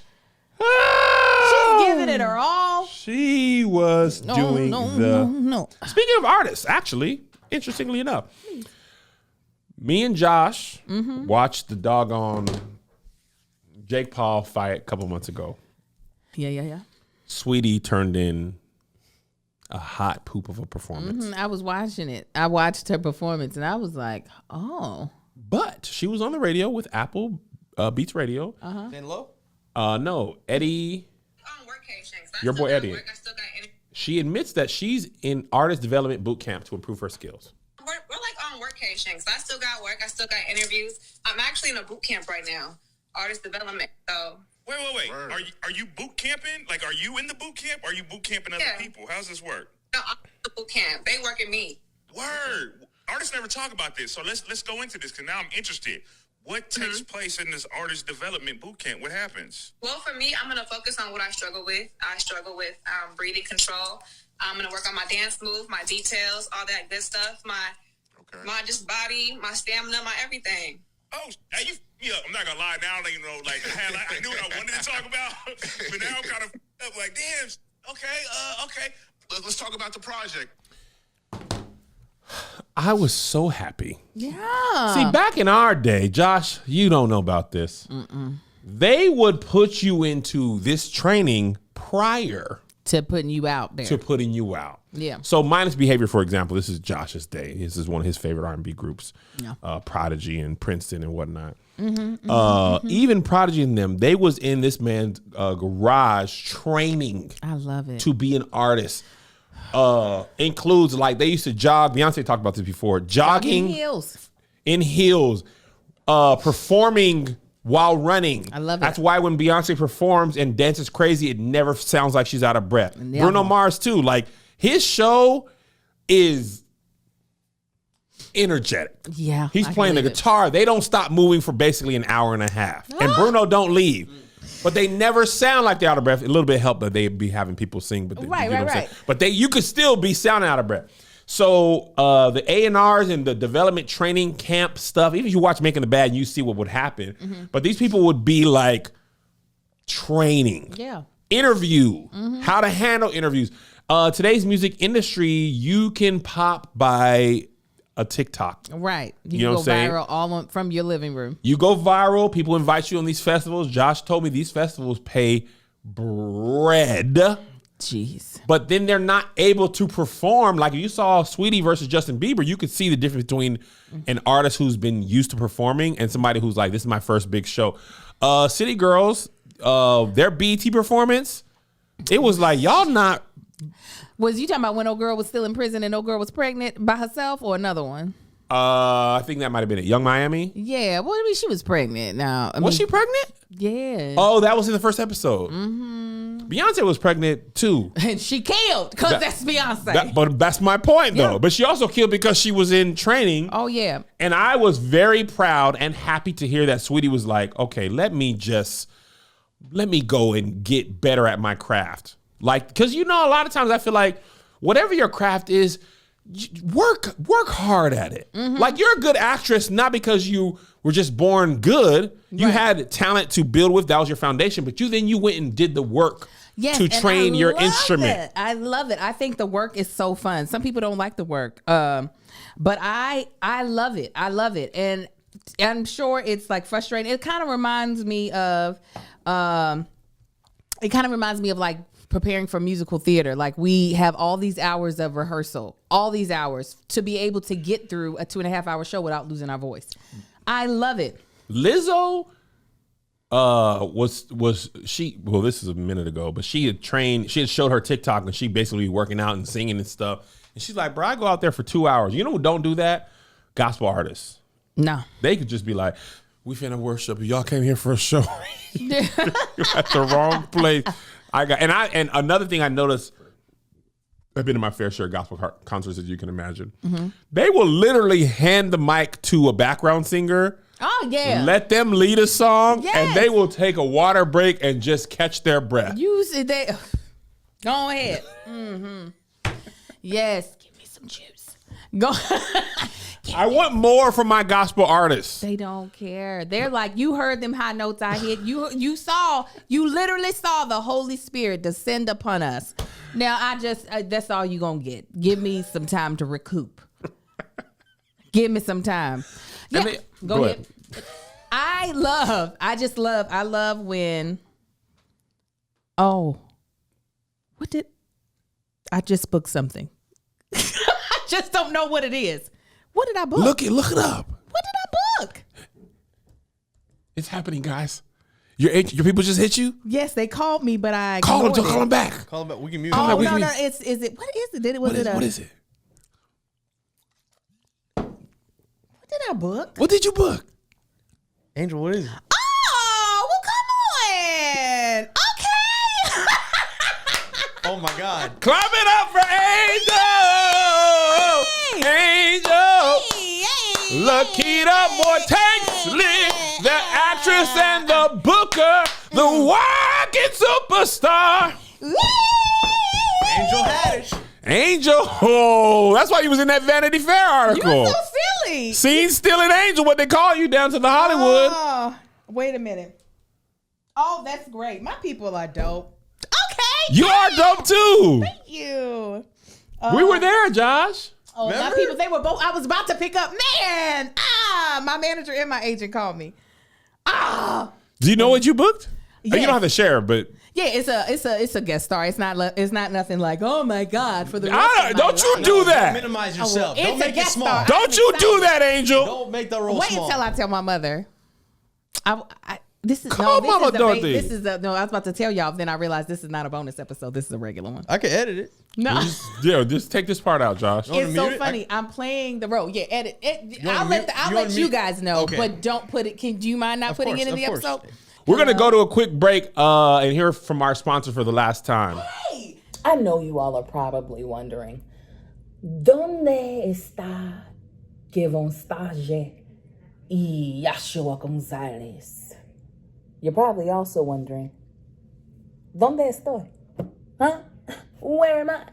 She's giving it her all. she was doing No. Speaking of artists, actually, interestingly enough, me and Josh watched the doggone Jake Paul fight a couple months ago. Yeah. Saweetie turned in a hot poop of a performance. I was watching it. I watched her performance and I was like, oh. But she was on the radio with Apple Beats Radio. Jen Lowe? No, Eddie, your boy Eddie. She admits that she's in artist development boot camp to improve her skills. We're like on workation. So I still got work. I still got interviews. I'm actually in a boot camp right now, artist development. So Wait. Are you boot camping? Like, are you in the boot camp? Or are you boot camping other people? How's this work? no, I'm in the boot camp. They working me. Word. Artists never talk about this, so let's go into this because now I'm interested. What takes place in this artist development boot camp? What happens? Well, for me, I'm gonna focus on what I struggle with. I struggle with breathing control. I'm gonna work on my dance move, my details, all that good stuff. My just body, my stamina, my everything. Oh, now you up. I'm not gonna lie. Now I don't even know. Like, I knew what I wanted to talk about, but now I'm kind of up. Like, damn. Okay. Let's talk about the project. I was so happy. Yeah. See, back in our day, Josh, you don't know about this. They would put you into this training prior To putting you out there. to putting you out. Yeah. So Minus Behavior, for example, this is Josh's day. This is one of his favorite R&B groups, Prodigy and Princeton and whatnot. Even Prodigy and them, they was in this man's garage training I love it. to be an artist. Includes, like, they used to jog. Beyonce talked about this before. Jogging heels. in heels, performing while running. I love it. That's why when Beyonce performs and dances crazy, it never sounds like she's out of breath. Yeah. Bruno Mars too. Like, his show is energetic. Yeah. He's I playing the believe it. guitar. They don't stop moving for basically an hour and a half. And Bruno don't leave. But they never sound like they're out of breath. A little bit help that they be having people sing, but Right, you know what I'm right. saying? But you could still be sounding out of breath. So the A&Rs and the development training camp stuff, even if you watch Making the Bad, you see what would happen. But these people would be like training, interview, how to handle interviews. Today's music industry, you can pop by a TikTok. Right. You You know go what I'm saying? viral all from your living room. You go viral. People invite you on these festivals. Josh told me these festivals pay bread. Jeez. But then they're not able to perform. Like, if you saw Saweetie versus Justin Bieber, you could see the difference between an artist who's been used to performing and somebody who's like, this is my first big show. City Girls, their BET performance, it was like, y'all not. Was you talking about when old girl was still in prison and old girl was pregnant by herself or another one? I think that might have been it. Young Miami. Yeah, well, I mean, she was pregnant. Now, Was she pregnant? Yeah. Oh, that was in the first episode. Mm-hmm. Beyonce was pregnant too, and she killed because that's Beyonce. But that's my point, though. But she also killed because she was in training. Oh yeah. And I was very proud and happy to hear that Saweetie was like, "Okay, let me go and get better at my craft." Like, because a lot of times I feel like whatever your craft is, work hard at it. Mm-hmm. Like, you're a good actress not because you were just born good. You had talent to build with. That was your foundation. But you went and did the work to train your instrument. I love it. I think the work is so fun. Some people don't like the work, but I love it. I love it, and I'm sure it's like frustrating. It kind of reminds me of like preparing for musical theater. Like, we have all these hours of rehearsal, all these hours to be able to get through a 2.5-hour show without losing our voice. I love it. Lizzo was she, well, this is a minute ago, but she had showed her TikTok and she basically working out and singing and stuff. And she's like, bro, I go out there for 2 hours. You know who don't do that? Gospel artists. No. They could just be like, we finna worship. Y'all came here for a show. You're at the wrong place. And another thing I noticed, I've been to my fair share of gospel concerts, as you can imagine. Mm-hmm. They will literally hand the mic to a background singer. Oh, yeah. Let them lead a song, and they will take a water break and just catch their breath. Go ahead. Mm-hmm. Yes. Give me some juice. Go. I want more from my gospel artists. They don't care. They're like, you heard them high notes I hit. You literally saw the Holy Spirit descend upon us. Now that's all you gonna get. Give me some time to recoup. Give me some time. Yeah, go ahead. I love when, I just booked something. I just don't know what it is. What did I book? Look it up. What did I book? It's happening, guys. Your people just hit you? Yes, they called me, but I call them back. Call them back. We can mute. Oh no, what is it? What is it? What did I book? What did you book? Angel, what is it? Oh, well, come on. Okay. Oh my God. Clap it up for Angel. Angel. Lakita Mortanksley, the actress and the booker, the walking superstar. Angel Haddish. Angel. Oh, that's why you was in that Vanity Fair article. You were so silly. Seen Stealing Angel, what they call you down to the Hollywood. Oh, wait a minute. Oh, that's great. My people are dope. Okay. You are dope too. Thank you. We were there, Josh. Oh, remember? My people, they were both. I was about to pick up. Man, my manager and my agent called me. Do you know what you booked? Yes. You don't have to share, but yeah, it's a guest star. It's not nothing like, oh my God, for the don't you do that. Don't minimize yourself. Don't make it small. Star. Don't you do that, Angel. Don't make the role small. Wait until I tell my mother. This is I was about to tell y'all. Then I realized this is not a bonus episode. This is a regular one. I can edit it. No, just take this part out, Josh. It's so funny. I'm playing the role. Yeah, edit it. I'll let you guys know, okay. But don't put it. Do you mind not putting it in the episode? We're gonna go to a quick break and hear from our sponsor for the last time. Hey, I know you all are probably wondering, ¿Dónde está que von stage y Yashua Gonzalez? You're probably also wondering, ¿Dónde estoy? Huh? Where am I?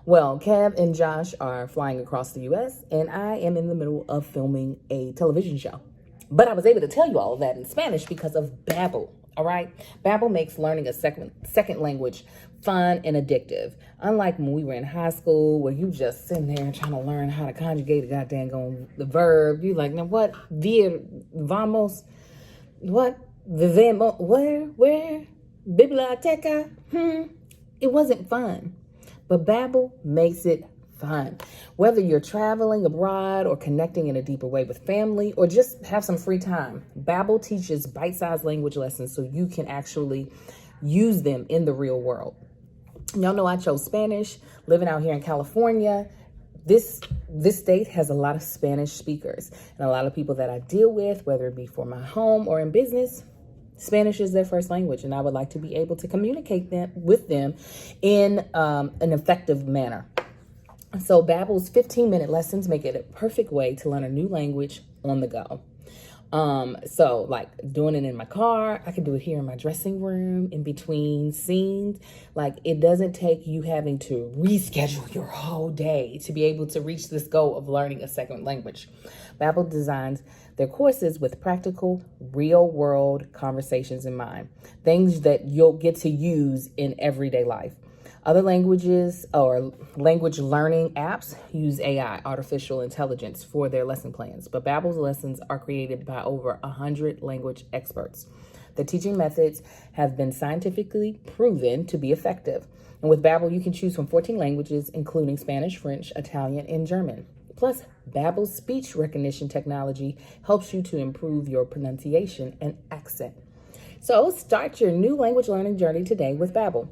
Well, Kev and Josh are flying across the U.S., and I am in the middle of filming a television show. But I was able to tell you all of that in Spanish because of Babbel, all right? Babbel makes learning a second language fun and addictive. Unlike when we were in high school where you just sitting there trying to learn how to conjugate the verb. You like, now what? Vamos? What? Vivemos? Where? Biblioteca? It wasn't fun. But Babbel makes it fun. Whether you're traveling abroad or connecting in a deeper way with family or just have some free time, Babbel teaches bite-sized language lessons so you can actually use them in the real world. Y'all know I chose Spanish, living out here in California. this state has a lot of Spanish speakers, and a lot of people that I deal with, whether it be for my home or in business, Spanish is their first language, and I would like to be able to communicate with them in an effective manner. So Babbel's 15-minute lessons make it a perfect way to learn a new language on the go. So like doing it in my car, I can do it here in my dressing room, in between scenes. Like it doesn't take you having to reschedule your whole day to be able to reach this goal of learning a second language. Babbel designs their courses with practical, real-world conversations in mind, things that you'll get to use in everyday life. Other languages or language learning apps use AI, artificial intelligence, for their lesson plans, but Babbel's lessons are created by over 100 language experts. The teaching methods have been scientifically proven to be effective. And with Babbel, you can choose from 14 languages, including Spanish, French, Italian, and German. Plus, Babbel's speech recognition technology helps you to improve your pronunciation and accent. So start your new language learning journey today with Babbel.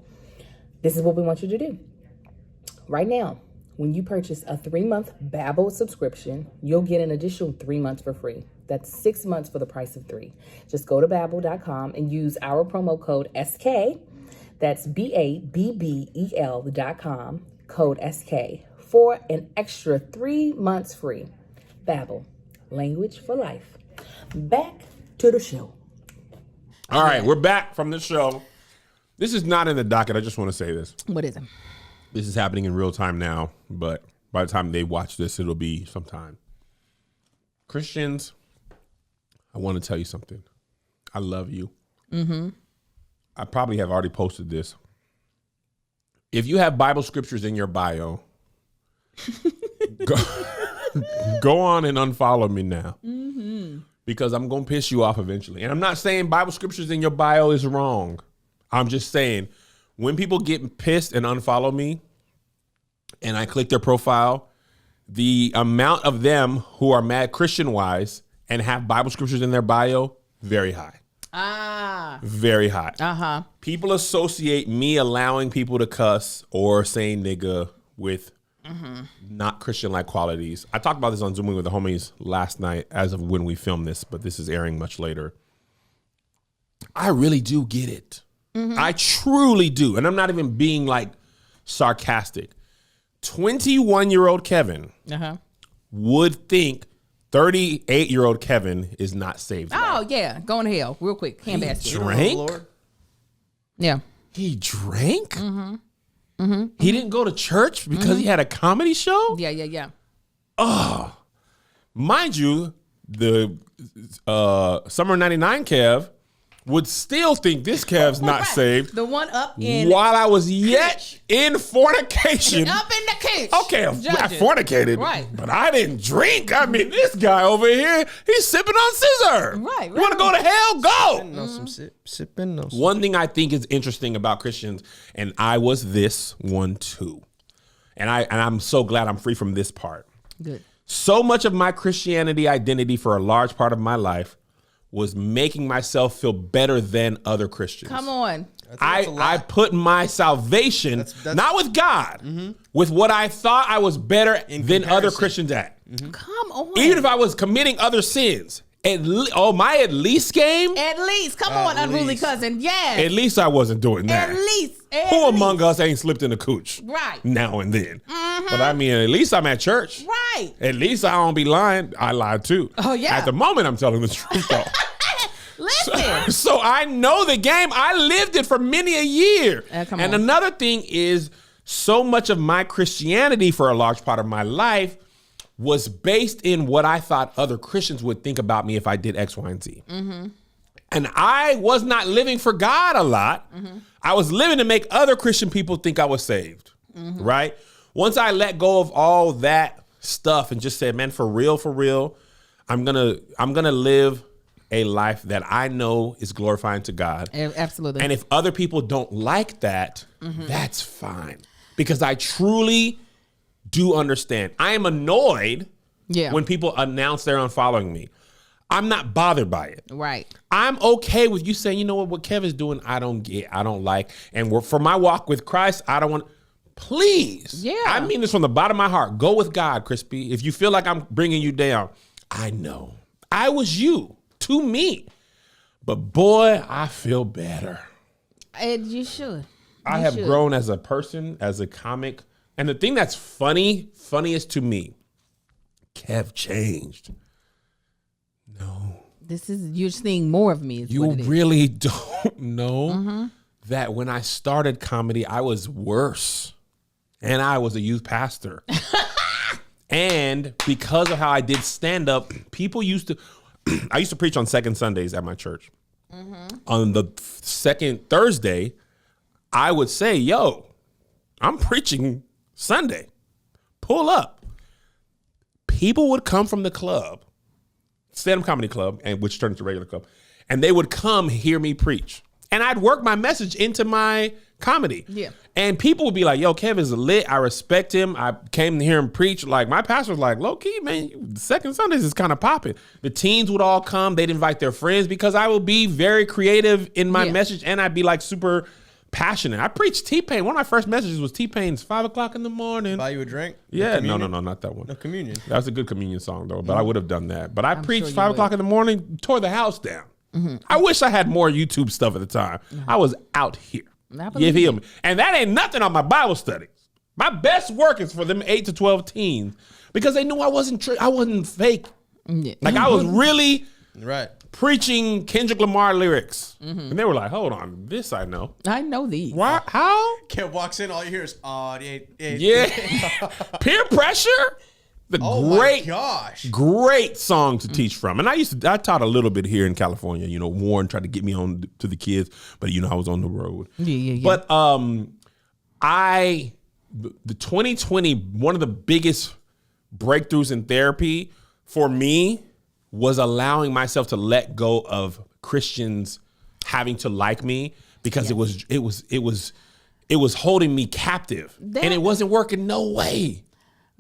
This is what we want you to do. Right now, when you purchase a 3-month Babbel subscription, you'll get an additional 3 months for free. That's 6 months for the price of 3. Just go to Babbel.com and use our promo code SK. That's BABBEL.com, code SK, for an extra 3 months free. Babbel, language for life. Back to the show. All right, we're back from the show. This is not in the docket. I just want to say this. What is it? This is happening in real time now, but by the time they watch this, it'll be sometime. Christians, I want to tell you something. I love you. Mm-hmm. I probably have already posted this. If you have Bible scriptures in your bio, go on and unfollow me now. Mm-hmm. Because I'm going to piss you off eventually. And I'm not saying Bible scriptures in your bio is wrong. I'm just saying, when people get pissed and unfollow me and I click their profile, the amount of them who are mad Christian-wise and have Bible scriptures in their bio, very high. Very high. Uh-huh. People associate me allowing people to cuss or saying nigga with not Christian-like qualities. I talked about this on Zooming with the homies last night as of when we filmed this, but this is airing much later. I really do get it. I truly do. And I'm not even being like sarcastic. 21-year-old Kevin would think 38-year-old Kevin is not saved. Oh, yeah. Going to hell real quick. Handbasket. He drank? Yeah. He drank? He didn't go to church because he had a comedy show? Yeah. Oh. Mind you, the Summer 99 Kev would still think this Kev's not saved. The one up in... While I was yet in fornication. Up in the kitchen. Okay, I fornicated. Right. But I didn't drink. I mean, this guy over here, he's sipping on scissor. Right. You want to go to hell? Go. Sipping. One thing I think is interesting about Christians, and I was this one too. And I'm so glad I'm free from this part. Good. So much of my Christianity identity for a large part of my life was making myself feel better than other Christians. Come on. I put my salvation, not with God, with what I thought I was better than other Christians at. Come on. Even if I was committing other sins. My at least game? At least. Come on, unruly cousin. Yes. At least I wasn't doing that. At least. Who among us ain't slipped in the cooch? Right. Now and then. But I mean, at least I'm at church. Right. At least I don't be lying. I lied too. Oh, yeah. At the moment, I'm telling the truth though. Listen. So I know the game. I lived it for many a year. Come and on. another thing is, so much of my Christianity for a large part of my life was based in what I thought other Christians would think about me if I did X, Y, and Z. And I was not living for God a lot. I was living to make other Christian people think I was saved, right? Once I let go of all that stuff and just said, man, for real, I'm gonna live a life that I know is glorifying to God. Absolutely. And if other people don't like that, that's fine. Because I truly do understand. I am annoyed when people announce they're unfollowing me. I'm not bothered by it. Right. I'm okay with you saying, you know what Kevin's doing, I don't like. And for my walk with Christ, I don't want. Please. Yeah. I mean this from the bottom of my heart. Go with God, Crispy. If you feel like I'm bringing you down, I know. I was you to me. But boy, I feel better. And you should. I have grown as a person, as a comic. And the thing that's funniest to me, Kev changed. No. This is, you're seeing more of me. You really don't know that when I started comedy, I was worse. And I was a youth pastor. And because of how I did stand up, people used to, I used to preach on second Sundays at my church. On the second Thursday, I would say, yo, I'm preaching Sunday. Pull up. People would come from the club, stand-up comedy club, and which turned into regular club, and they would come hear me preach. And I'd work my message into my comedy. Yeah. And people would be like, yo, Kev is lit. I respect him. I came to hear him preach. Like, my pastor was like, low key, man, second Sundays is kind of popping. The teens would all come. They'd invite their friends because I would be very creative in my message, and I'd be like super passionate. I preached T-Pain. One of my first messages was T-Pain's 5 o'clock in the morning. Buy you a drink? Yeah, no, not that one. No communion. That was a good communion song, though, but I would have done that. But I preached 5 o'clock in the morning, tore the house down. I wish I had more YouTube stuff at the time. I was out here. You feel me? And that ain't nothing on my Bible studies. My best work is for them 8 to 12 teens because they knew I wasn't fake. Yeah. Like I was really right preaching Kendrick Lamar lyrics. And they were like, hold on, this I know. I know these. Why? How? Kid walks in, all you hear is, Yeah. Peer pressure. My gosh. Great song to teach from. And I taught a little bit here in California. You know, Warren tried to get me on to the kids, but I was on the road. Yeah. But the 2020, one of the biggest breakthroughs in therapy for me was allowing myself to let go of Christians having to like me because it was holding me captive. And it wasn't working no way.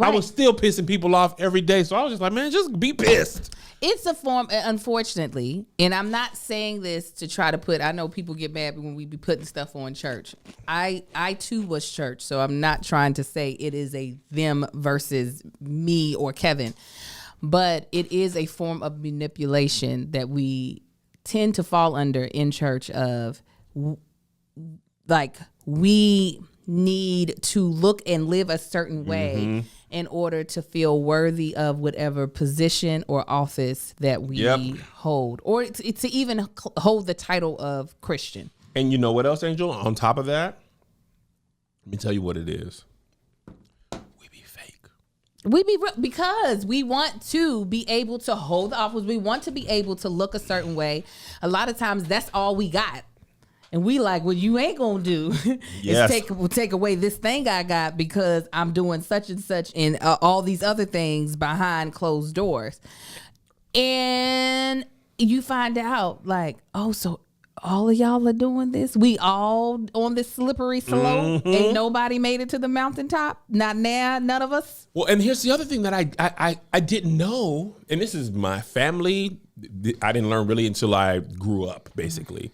Right. I was still pissing people off every day. So I was just like, man, just be pissed. It's a form, unfortunately, and I'm not saying this to try to I know people get mad when we be putting stuff on church. I too was church, so I'm not trying to say it is a them versus me or Kevin. But it is a form of manipulation that we tend to fall under in church of, like, we need to look and live a certain way in order to feel worthy of whatever position or office that we hold, or to even hold the title of Christian. And you know what else, Angel? On top of that, let me tell you what it is. We be fake. We be because we want to be able to hold the office. We want to be able to look a certain way. A lot of times that's all we got. And we like, what you ain't gonna do is take away this thing I got because I'm doing such and such and all these other things behind closed doors. And you find out like, oh, so all of y'all are doing this? We all on this slippery slope? Ain't nobody made it to the mountaintop? Not now, none of us? Well, and here's the other thing that I didn't know, and this is my family. I didn't learn really until I grew up, basically.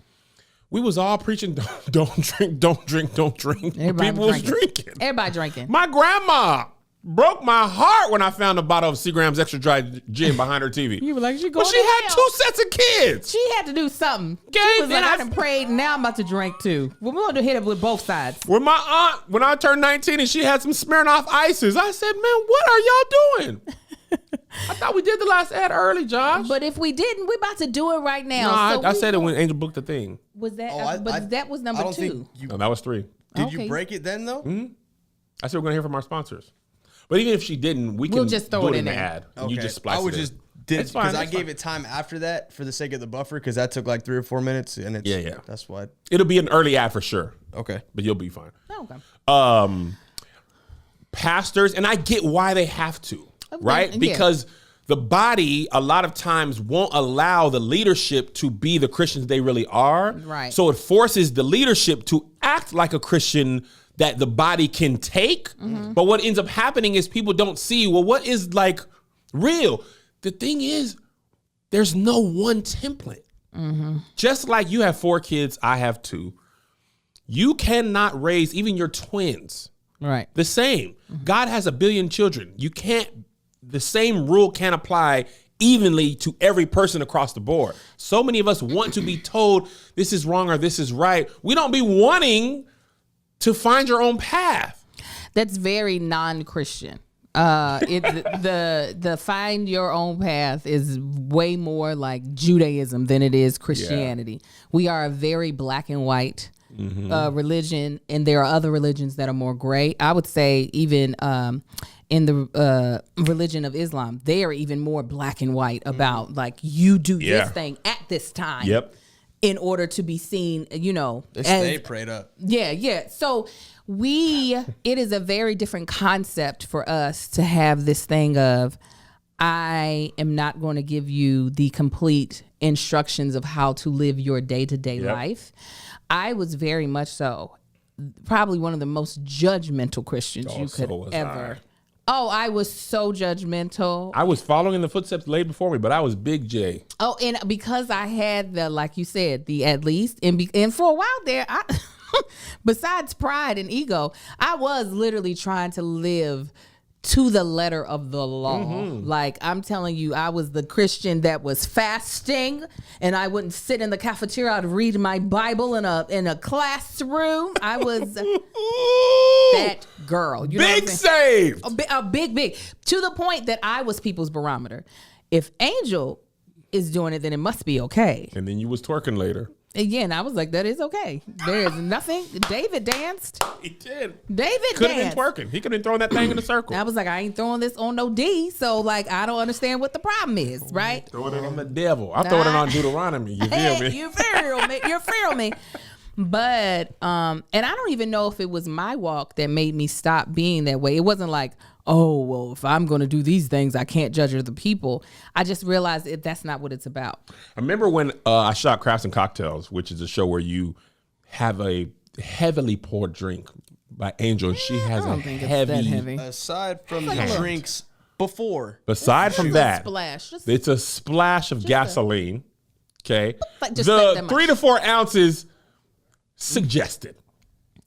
We was all preaching, don't drink. People was drinking. Everybody drinking. My grandma broke my heart when I found a bottle of Seagram's Extra Dry Gin behind her TV. You were like, but she had 2 sets of kids. She had to do something. She was like, I done prayed, now I'm about to drink too. We're going to hit it with both sides. When my aunt, when I turned 19 and she had some Smirnoff Ices, I said, man, what are y'all doing? I thought we did the last ad early, Josh. But if we didn't, we're about to do it right now. No, I said it when Angel booked the thing. Was that? That was number 2. No, that was 3. Did you break it then, though? I said we're going to hear from our sponsors. But even if she didn't, we'll just throw it in the ad. Okay. You just splice it. I would just did because I gave it time after that for the sake of the buffer because that took like 3 or 4 minutes and it's that's why it'll be an early ad for sure. Okay, but you'll be fine. Okay. Pastors, and I get why they have to, right? Because the body a lot of times won't allow the leadership to be the Christians they really are. Right. So it forces the leadership to act like a Christian that the body can take. But what ends up happening is people don't see, well, what is like real? The thing is, there's no one template. Just like you have 4 kids, I have 2. You cannot raise even your twins Right. The same. God has 1 billion children. The same rule can't apply evenly to every person across the board. So many of us want to be told this is wrong or this is right. We don't be wanting to find your own path. That's very non-Christian. The find your own path is way more like Judaism than it is Christianity. Yeah. We are a very black and white religion, and there are other religions that are more gray. I would say even in the religion of Islam, they are even more black and white about like you do this thing at this time. Yep. In order to be seen, they stay prayed up. Yeah. So it is a very different concept for us to have this thing of, I am not going to give you the complete instructions of how to live your day-to-day life. I was very much so probably one of the most judgmental Christians you could ever. Oh, I was so judgmental. I was following in the footsteps laid before me, but I was Big J. Oh, and because I had the, like you said, the at least, and for a while there, besides pride and ego, I was literally trying to live to the letter of the law. Like, I'm telling you, I was the Christian that was fasting, and I wouldn't sit in the cafeteria. I'd read my Bible in a classroom. I was that girl. You know big saved. A big. To the point that I was people's barometer. If Angel is doing it, then it must be okay. And then you was twerking later. Again, I was like, that is okay. There is nothing. David danced. He did. David could have been danced. twerking. He could have been throwing that thing in the circle. I was like, I ain't throwing this on no D. So, like, I don't understand what the problem is, right? Throwing it on the devil. I'm throwing it on Deuteronomy. You feel me? You feel me? But, and I don't even know if it was my walk that made me stop being that way. It wasn't like, oh, well, if I'm going to do these things, I can't judge other people. I just realized that's not what it's about. I remember when I shot Crafts and Cocktails, which is a show where you have a heavily poured drink by Angel. She has a heavy. Aside from the drinks before. Aside from that, splash. it's a splash of gasoline. Okay. Just the 3 to 4 ounces suggested,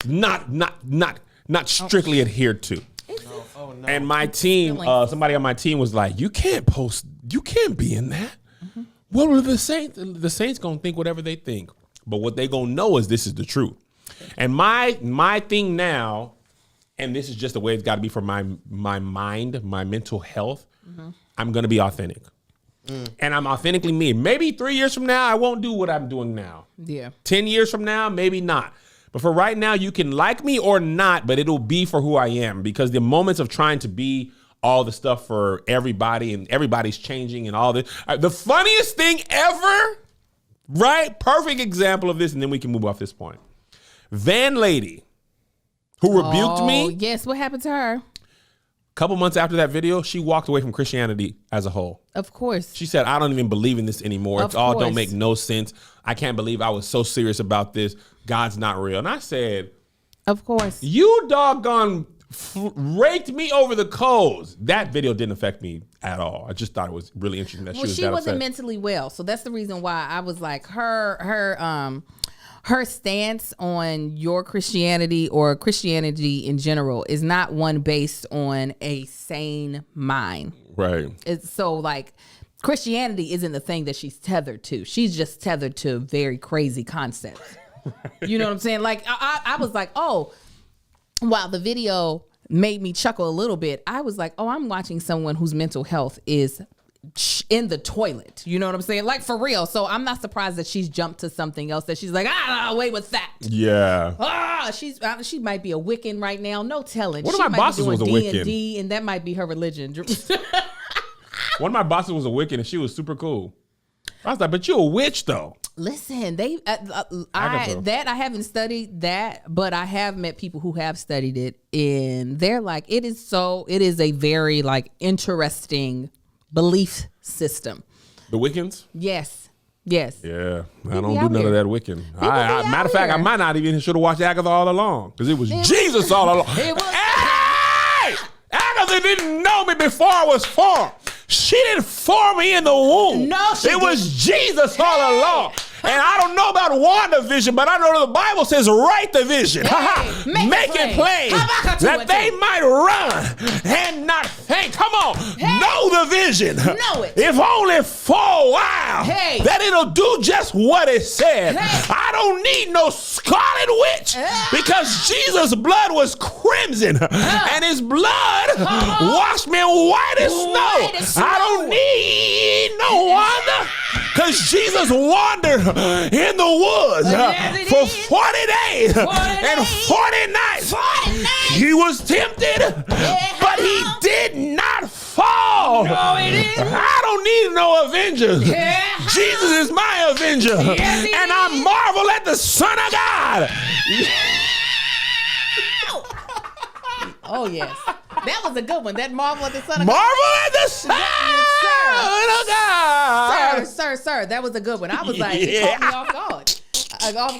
not strictly adhered to. Oh, no. And my team, somebody on my team was like, you can't be in that. What are the Saints? The Saints gonna think whatever they think. But what they gonna know is this is the truth. And my thing now, and this is just the way it's gotta be for my mind, my mental health, I'm gonna be authentic. And I'm authentically me. Maybe 3 years from now, I won't do what I'm doing now. Yeah. 10 years from now, maybe not. But for right now, you can like me or not, but it'll be for who I am, because the moments of trying to be all the stuff for everybody and everybody's changing and all this. The funniest thing ever, right? Perfect example of this. And then we can move off this point. Van Lady, who rebuked me. Yes. What happened to her? Couple months after that video, she walked away from Christianity as a whole. Of course. She said, I don't even believe in this anymore. It's all don't make no sense. I can't believe I was so serious about this. God's not real. And I said, of course. You doggone raked me over the coals. That video didn't affect me at all. I just thought it was really interesting that she wasn't mentally well. So that's the reason why I was like, her stance on your Christianity or Christianity in general is not one based on a sane mind. Right. It's so like Christianity isn't the thing that she's tethered to. She's just tethered to very crazy concepts. You know what I'm saying? Like I was like, oh, while the video made me chuckle a little bit, I was like, oh, I'm watching someone whose mental health is in the toilet. You know what I'm saying? Like, for real. So I'm not surprised that she's jumped to something else that she's like, wait with that. Yeah. She might be a Wiccan right now. No telling. One of my bosses was a Wiccan. D&D, and that might be her religion. One of my bosses was a Wiccan, and she was super cool. I was like, but you're a witch, though. Listen, I haven't studied that, but I have met people who have studied it, and they're like, it is a very like interesting belief system. The Wiccans? Yes. Yeah, I don't do none of that Wiccan. Matter of fact, I might not even should have watched Agatha all along, because it was Jesus all along. Hey! Agatha didn't know me before I was formed. She didn't form me in the womb. No, she was Jesus all along. And I don't know about WandaVision, but I know the Bible says write the vision. Hey, make it plain. That they might run and not faint. Come on. Hey. Know the vision. Know it. If only for a while. Hey. That it'll do just what it said. Hey. I don't need no scarlet witch because Jesus' blood was crimson and his blood washed me white as snow. I don't need no wonder because Jesus wandered in the woods for 40 days and 40 nights. He was tempted, but he did not fall. I don't need no avenger. Jesus is my avenger. And I marvel at the Son of God. Oh, yes. That was a good one. That marvel at the Son of God. Marvel at the Son of God. Sir. That was a good one. I was like, it caught me off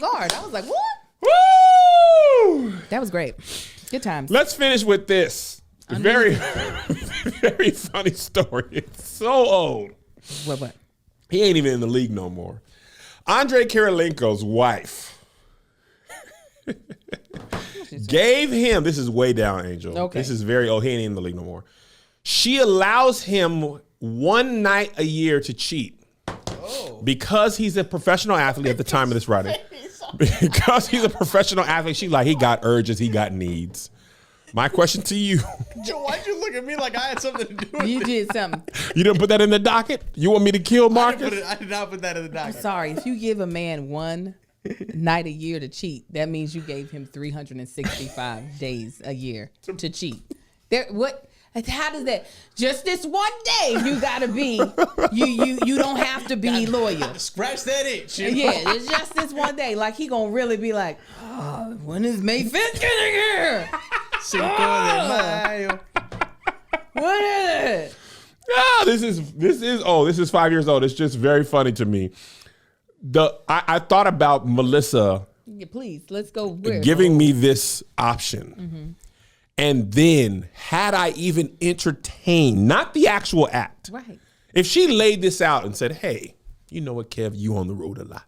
guard. I was like, what? Woo! That was great. Good times. Let's finish with this. Very, very funny story. It's so old. What? He ain't even in the league no more. Andrei Kirilenko's wife gave him, this is way down, Angel. Okay. This is very old. He ain't in the league no more. She allows him one night a year to cheat. Because he's a professional athlete at the time of this writing. Because he's a professional athlete, she's like, he got urges, he got needs. My question to you. Joe, why'd you look at me like I had something to do with it? You did something. You didn't put that in the docket? You want me to kill Marcus? I did not put that in the docket. I'm sorry. If you give a man one night a year to cheat, that means you gave him 365 days a year to cheat. How does that? Just this one day, you gotta be. You don't have to be loyal. Scratch that itch. Yeah, it's just this one day. Like he gonna really be like, when is May 5th getting here? Cinco de Mayo. What is it? Ah, this is 5 years old. It's just very funny to me. I thought about Melissa. Yeah, please, let's go. Giving me this option. Mm-hmm. And then had I even entertained, not the actual act. Right. If she laid this out and said, hey, you know what, Kev, you on the road a lot.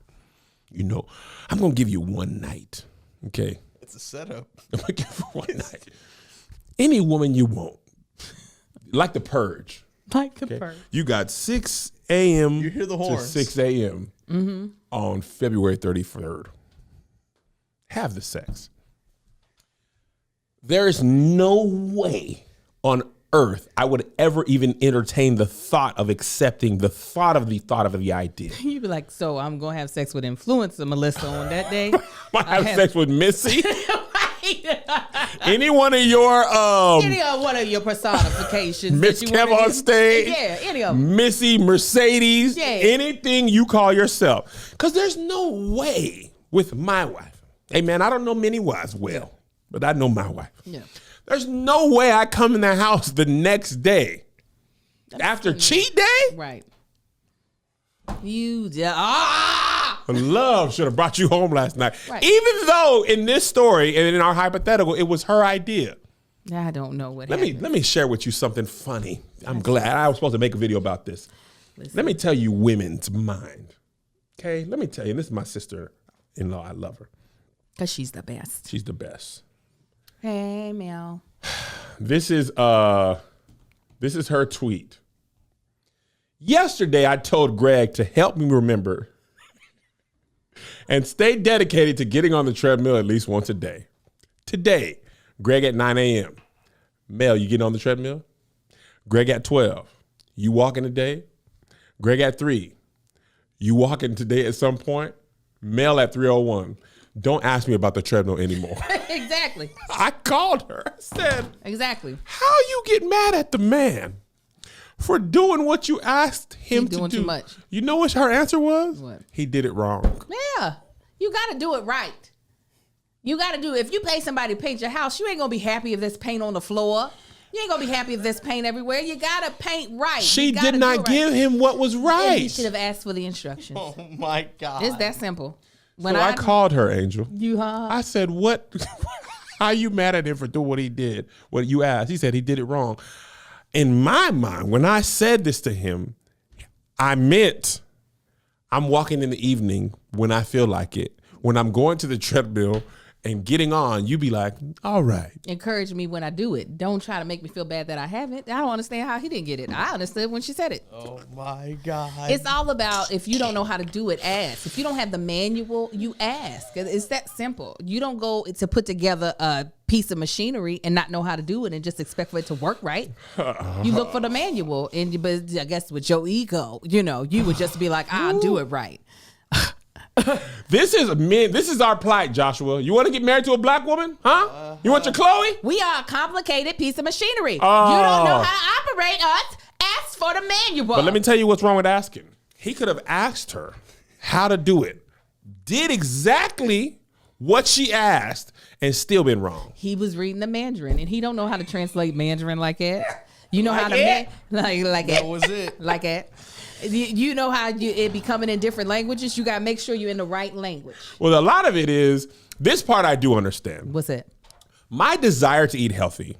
You know, I'm going to give you one night. Okay. It's a setup. I'm going to give you one night. Any woman you want. Like the purge. Purge. You got 6 a.m. You hear the to horns. 6 a.m. On February 33rd. Have the sex. There is no way on earth I would ever even entertain the thought of accepting the thought of the idea. You'd be like, so I'm going to have sex with influencer Melissa on that day? I have sex with Missy. Any one of your one of your personifications. Miss Kev on stage. Yeah, any of them. Missy, Mercedes, Yeah. anything you call yourself. Because there's no way with my wife. Hey, man, I don't know many wives well, but I know my wife. Yeah. There's no way I come in the house the next day after cheat day. Right. You Love should have brought you home last night. Right. Even though in this story and in our hypothetical, it was her idea. I don't know what Let me share with you something funny. I'm glad. I was supposed to make a video about this. Listen. Let me tell you women's mind. Okay? Let me tell you. And this is my sister-in-law. I love her. Because she's the best. She's the best. Hey, Mel. This is her tweet. Yesterday, I told Greg to help me remember and stay dedicated to getting on the treadmill at least once a day. Today, Greg at 9 a.m. Mel, you getting on the treadmill? Greg at 12. You walking today? Greg at 3. You walking today at some point? Mel at 3:01. Don't ask me about the treadmill anymore. Exactly. I called her. I said, exactly. how you get mad at the man for doing what you asked him to do? Doing too much. You know what her answer was? What? He did it wrong. Yeah. You got to do it right. You got to do it. If you pay somebody to paint your house, you ain't going to be happy if there's paint on the floor. You ain't going to be happy if there's paint everywhere. You got to paint right. She did not give him what was right. And he should have asked for the instructions. Oh, my God. It's that simple. So I called her, Angel. You I said, what? How you mad at him for doing what he did? What you asked? He said he did it wrong. In my mind, when I said this to him, I meant I'm walking in the evening when I feel like it. When I'm going to the treadmill and getting on, you be like, all right. Encourage me when I do it. Don't try to make me feel bad that I haven't. I don't understand how he didn't get it. I understood when she said it. Oh my God. It's all about, if you don't know how to do it, ask. If you don't have the manual, you ask. It's that simple. You don't go to put together a piece of machinery and not know how to do it and just expect for it to work right. You look for the manual, but I guess with your ego, you would just be like, I'll do it right. This is our plight, Joshua. You want to get married to a black woman? Huh? You want your Chloe? We are a complicated piece of machinery. You don't know how to operate us. Ask for the manual. But let me tell you what's wrong with asking. He could have asked her how to do it, did exactly what she asked, and still been wrong. He was reading the Mandarin, and he don't know how to translate Mandarin like that. You know like how to like that was it. Like that. You know how it be coming in different languages. You gotta make sure you're in the right language. Well, a lot of it is this part I do understand. What's it? My desire to eat healthy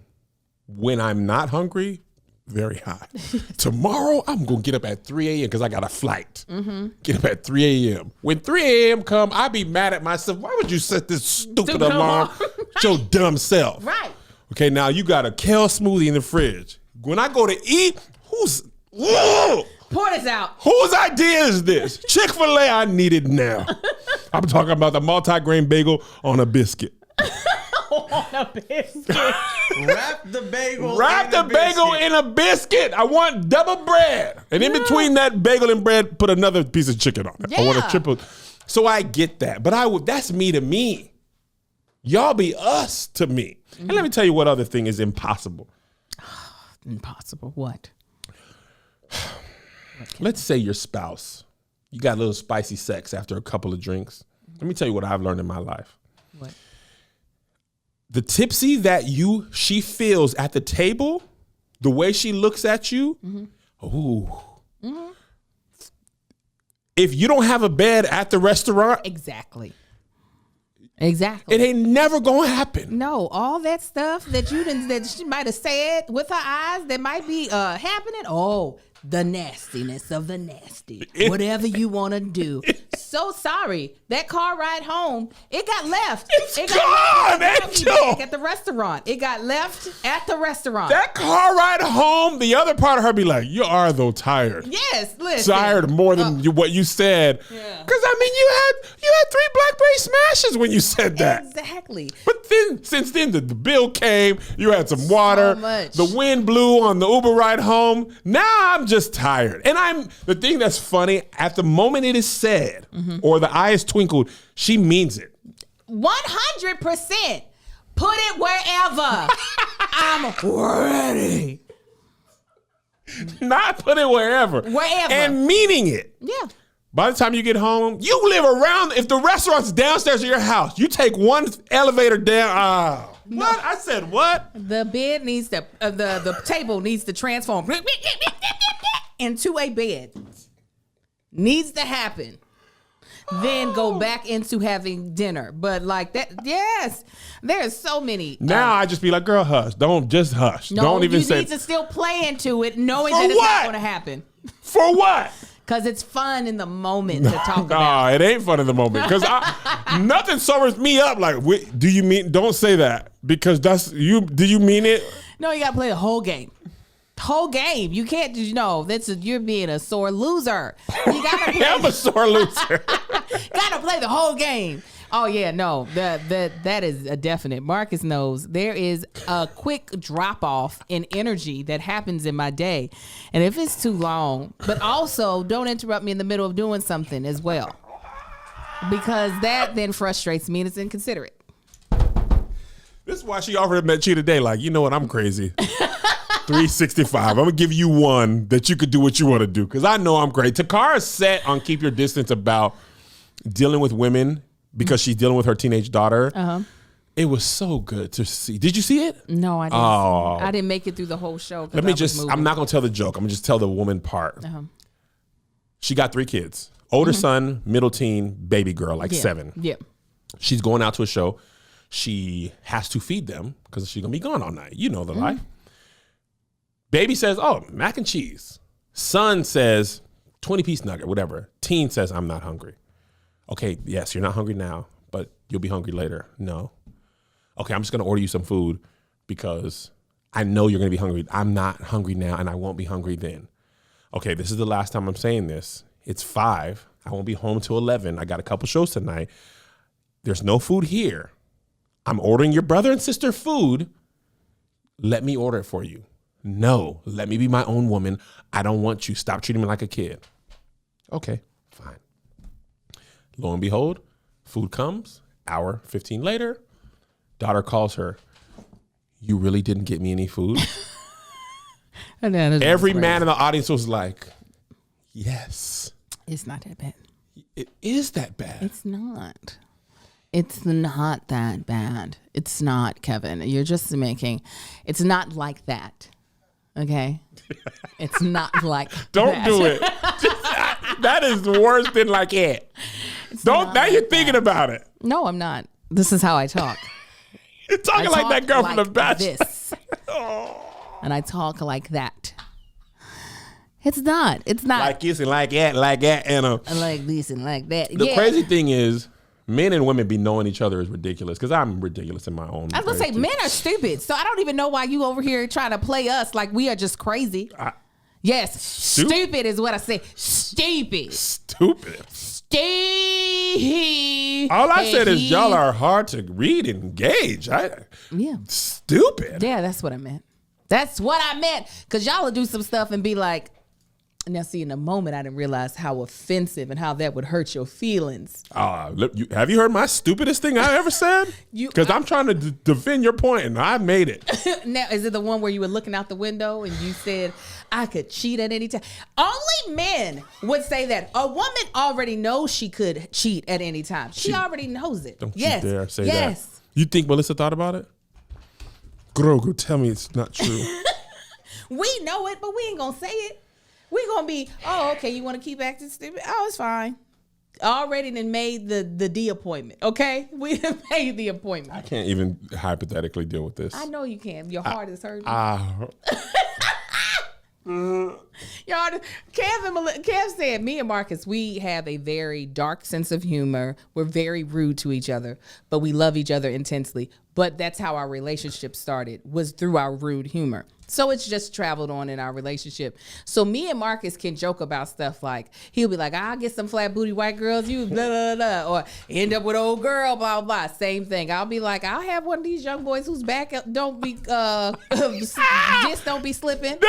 when I'm not hungry, very high. Tomorrow I'm gonna get up at 3 a.m. because I got a flight. Get up at 3 a.m. When 3 a.m. come, I be mad at myself. Why would you set this stupid alarm? Your dumb self. Right. Okay, now you got a kale smoothie in the fridge. When I go to eat, Pour this out. whose idea is this? Chick-fil-A, I need it now. I'm talking about the multi-grain bagel on a biscuit. On a biscuit. Wrap the bagel. Wrap the bagel in a biscuit. I want double bread. And in between that bagel and bread, put another piece of chicken on it. I want a triple. So I get that. But that's me to me. Y'all be us to me. And let me tell you what other thing is impossible. Impossible. What? Let's say your spouse, you got a little spicy sex after a couple of drinks. Let me tell you what I've learned in my life. What? The tipsy that she feels at the table, the way she looks at you, if you don't have a bed at the restaurant, Exactly. it ain't never gonna happen. No, all that stuff that she might have said with her eyes that might be happening. Oh, the nastiness of the nasty. Whatever you want to do. So sorry. That car ride home, it got left. It got left at the restaurant. It got left at the restaurant. That car ride home, the other part of her be like, you are though tired. Yes, listen. Tired more than what you said. Yeah. Because I mean, you had 3 Blackberry Smashes when you said that. Exactly. But then, since then, the bill came. You had some water. So much. The wind blew on the Uber ride home. Now I'm just tired. And the thing that's funny, at the moment it is said, or the eye is twinkled, she means it. 100%. Put it wherever. I'm ready. Not put it wherever. Wherever. And meaning it. Yeah. By the time you get home, you live around, if the restaurant's downstairs of your house, you take one elevator down. What? I said what? The bed needs to, the table needs to transform into a bed. Needs to happen. Then go back into having dinner. But like that, yes, there's so many. Now I just be like, girl, hush. Don't just hush. No, Don't even you say. need to still play into it, knowing For that it's what? not going to happen. For what? Because it's fun in the moment to talk about. Nah, it ain't fun in the moment. Because nothing sobers me up. Like, do you mean? Don't say that because that's you. Do you mean it? No, you got to play the whole game. Whole game. You can't. You're being a sore loser. You gotta play. I'm a sore loser. Gotta play the whole game. Oh yeah, no, that is a definite. Marcus knows there is a quick drop off in energy that happens in my day, and if it's too long, but also don't interrupt me in the middle of doing something as well, because that then frustrates me and it's inconsiderate. This is why she offered him that cheat today. Like, you know what? I'm crazy. 365. I'm gonna give you one that you could do what you want to do because I know I'm great. Takara's set on keep your distance about dealing with women because she's dealing with her teenage daughter. It was so good to see. Did you see it? No, I didn't. Oh. I didn't make it through the whole show. Let me I'm not gonna tell the joke. I'm gonna just tell the woman part. She got 3 kids. Older son, middle teen, baby girl, like 7. Yeah. She's going out to a show. She has to feed them because she's gonna be gone all night. You know the life. Baby says, oh, mac and cheese. Son says, 20-piece nugget, whatever. Teen says, I'm not hungry. Okay, yes, you're not hungry now, but you'll be hungry later. No. Okay, I'm just going to order you some food because I know you're going to be hungry. I'm not hungry now, and I won't be hungry then. Okay, this is the last time I'm saying this. It's 5. I won't be home till 11. I got a couple shows tonight. There's no food here. I'm ordering your brother and sister food. Let me order it for you. No, let me be my own woman. I don't want you. Stop treating me like a kid. Okay, fine. Lo and behold, food comes. Hour 15 later, daughter calls her. You really didn't get me any food? Every man in the audience was like, yes. It's not that bad. It is that bad. It's not. It's not that bad. It's not, Kevin. You're just making, it's not like that. Okay? It's not like Don't that. do it. That is worse than like it. Don't, now you're thinking about it. No, I'm not. This is how I talk. You're talking like that girl from The Bachelor. This. And I talk like that. It's not. It's not. Like this and like that, and like this and like that. The crazy thing is, men and women be knowing each other is ridiculous because I'm ridiculous in my own. I was gonna say men are stupid, so I don't even know why you over here trying to play us like we are just crazy. Yes, stupid is what I say. Stupid. All I said is y'all are hard to read and engage. Yeah. Stupid. Yeah, that's what I meant. That's what I meant. Because y'all will do some stuff and be like, now see, in the moment, I didn't realize how offensive and how that would hurt your feelings. Have you heard my stupidest thing I ever said? Because I'm trying to defend your point, and I made it. Now, is it the one where you were looking out the window and you said, I could cheat at any time? Only men would say that. A woman already knows she could cheat at any time. She already knows it. Don't you dare say that. You think Melissa thought about it? Grogu, tell me it's not true. We know it, but we ain't going to say it. We gonna be, oh, okay, you want to keep acting stupid? Oh, it's fine. Already then made the D appointment, okay? We done made the appointment. I can't even hypothetically deal with this. I know you can. Your heart is hurting. Y'all, Kev said, me and Marcus, we have a very dark sense of humor. We're very rude to each other, but we love each other intensely. But that's how our relationship started, was through our rude humor. So it's just traveled on in our relationship. So me and Marcus can joke about stuff like, he'll be like, I'll get some flat booty white girls, you blah, blah, blah, or end up with old girl, blah, blah, blah. Same thing. I'll be like, I'll have one of these young boys whose back don't be, just don't be slipping.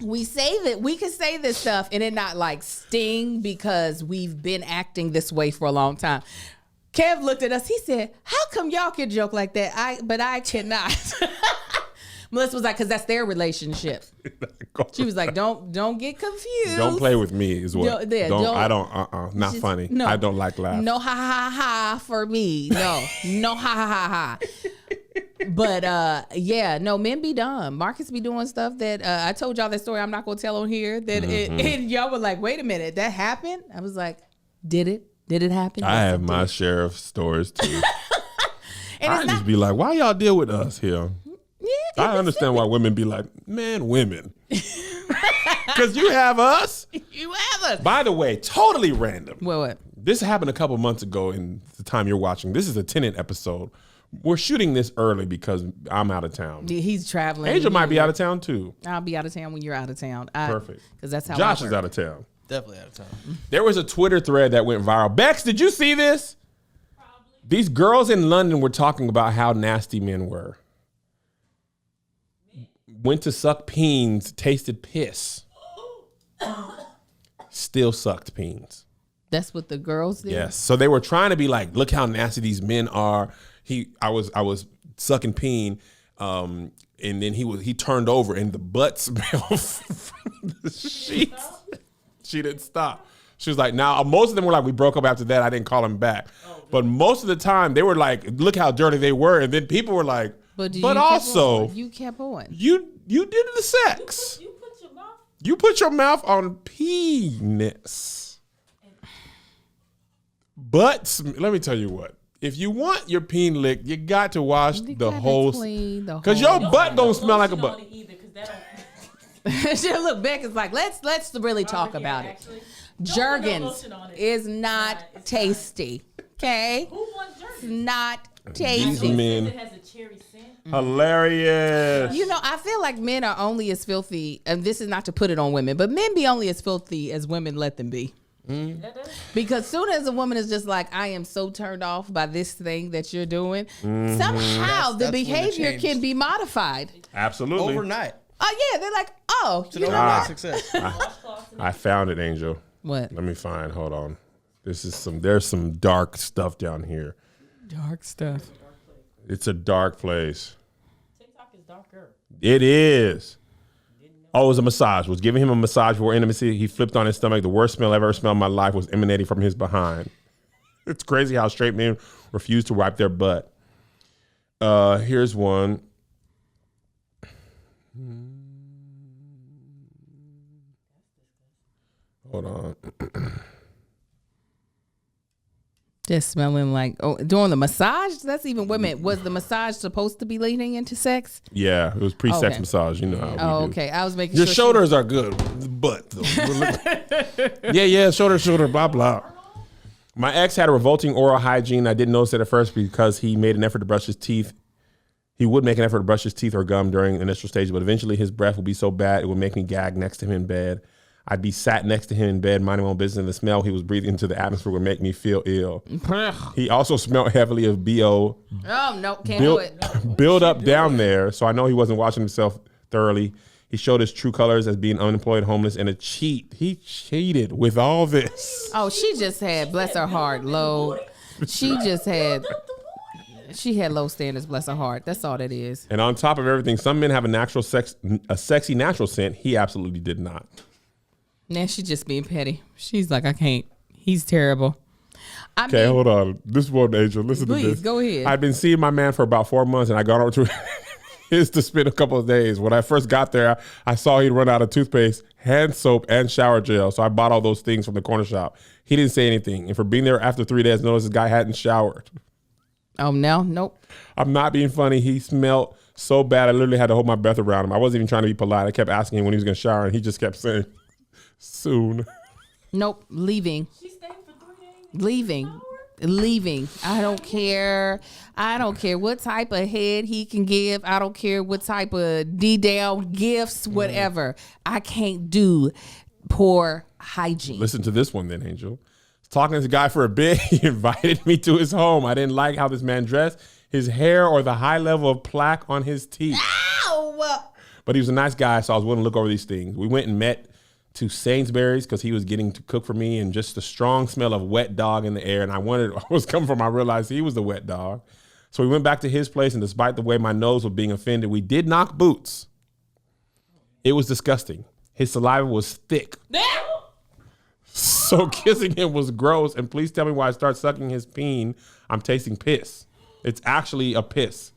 We say that we can say this stuff and it not like sting because we've been acting this way for a long time. Kev looked at us. He said, how come y'all can joke like that? But I cannot. Melissa was like, because that's their relationship. She was like, don't get confused. Don't play with me is what. Not funny. No, I don't like laughs. No ha ha ha for me. No ha ha ha ha. But yeah, no, men be dumb. Marcus be doing stuff that I told y'all that story I'm not going to tell on here. That and y'all were like, wait a minute, that happened? I was like, did it? Did it happen? I have my share of stories too. I just be like, why y'all deal with us here? Yeah, I understand why women be like, man, women. Because you have us. You have us. By the way, totally random. What? This happened a couple months ago in the time you're watching. This is a Tenet episode. We're shooting this early because I'm out of town. He's traveling. Angel might be out of town too. I'll be out of town when you're out of town. Perfect. Because that's how Josh is out of town. Definitely out of town. There was a Twitter thread that went viral. Bex, did you see this? Probably. These girls in London were talking about how nasty men were. Went to suck peens, tasted piss. Still sucked peens. That's what the girls did? Yes. So they were trying to be like, look how nasty these men are. I was sucking peen, and then he turned over and the butt smelled from the sheets. She didn't stop. She was like, now most of them were like, we broke up after that. I didn't call him back. But most of the time they were like, look how dirty they were. And then people were like, but also you kept on. You did the sex. You put your mouth on penis. But let me tell you what. If you want your peen licked, you got to wash the whole. Because your butt don't smell like a butt. Look, Beck is like, let's really talk about it. Jergens is not tasty. Okay? Who wants It's Jergens? not These tasty. men, It has a cherry scent. hilarious. You know, I feel like men are only as filthy, and this is not to put it on women, but men be only as filthy as women let them be. Because soon as a woman is just like, I am so turned off by this thing that you're doing, somehow the That's when it behavior changed. can be modified. Absolutely. Overnight. Oh yeah, they're like, oh, It's an you know overnight what? success. I found it, Angel. What? Let me find. Hold on. There's some dark stuff down here. Dark stuff. It's a dark place. TikTok is darker. It is. Oh, it was a massage. Was giving him a massage for intimacy. He flipped on his stomach. The worst smell I've ever smelled in my life was emanating from his behind. It's crazy how straight men refuse to wipe their butt. Here's one. Hold on. Just smelling like, during the massage? That's even women. Was the massage supposed to be leading into sex? Yeah, it was pre-sex Okay. massage. You know how we Oh, do. okay. I was making Your sure. shoulders are good. The butt, though. yeah, shoulder, blah, blah. My ex had a revolting oral hygiene. I didn't notice it at first because he made an effort to brush his teeth. He would make an effort to brush his teeth or gum during the initial stage, but eventually his breath would be so bad it would make me gag next to him in bed. I'd be sat next to him in bed, minding my own business, and the smell he was breathing into the atmosphere would make me feel ill. He also smelled heavily of BO. Oh, no, can't do it. Build up down there, so I know he wasn't washing himself thoroughly. He showed his true colors as being unemployed, homeless, and a cheat. He cheated with all this. Oh, she just had, bless her heart, low. She had low standards, bless her heart. That's all that is. And on top of everything, some men have a sexy natural scent. He absolutely did not. Now she just being petty. She's like, I can't. He's terrible. Okay, hold on. This one, Angel, listen to this. Please, go ahead. I'd been seeing my man for about 4 months, and I got over to his to spend a couple of days. When I first got there, I saw he'd run out of toothpaste, hand soap, and shower gel, so I bought all those things from the corner shop. He didn't say anything, and for being there after 3 days, I noticed this guy hadn't showered. Oh, no, nope. I'm not being funny. He smelled so bad, I literally had to hold my breath around him. I wasn't even trying to be polite. I kept asking him when he was going to shower, and he just kept saying, soon. Nope, leaving. She stayed for 3 days. Leaving. I don't care. What type of head he can give. I don't care what type of D-down gifts, whatever. I can't do poor hygiene. Listen to this one then, Angel. Talking to this guy for a bit, he invited me to his home. I didn't like how this man dressed, his hair, or the high level of plaque on his teeth. Ow! But he was a nice guy, so I was willing to look over these things. We went and met to Sainsbury's because he was getting to cook for me, and just the strong smell of wet dog in the air. And I was coming from, I realized he was the wet dog. So we went back to his place, and despite the way my nose was being offended, we did knock boots. It was disgusting. His saliva was thick. So kissing him was gross. And please tell me why I start sucking his peen, I'm tasting piss. It's actually a piss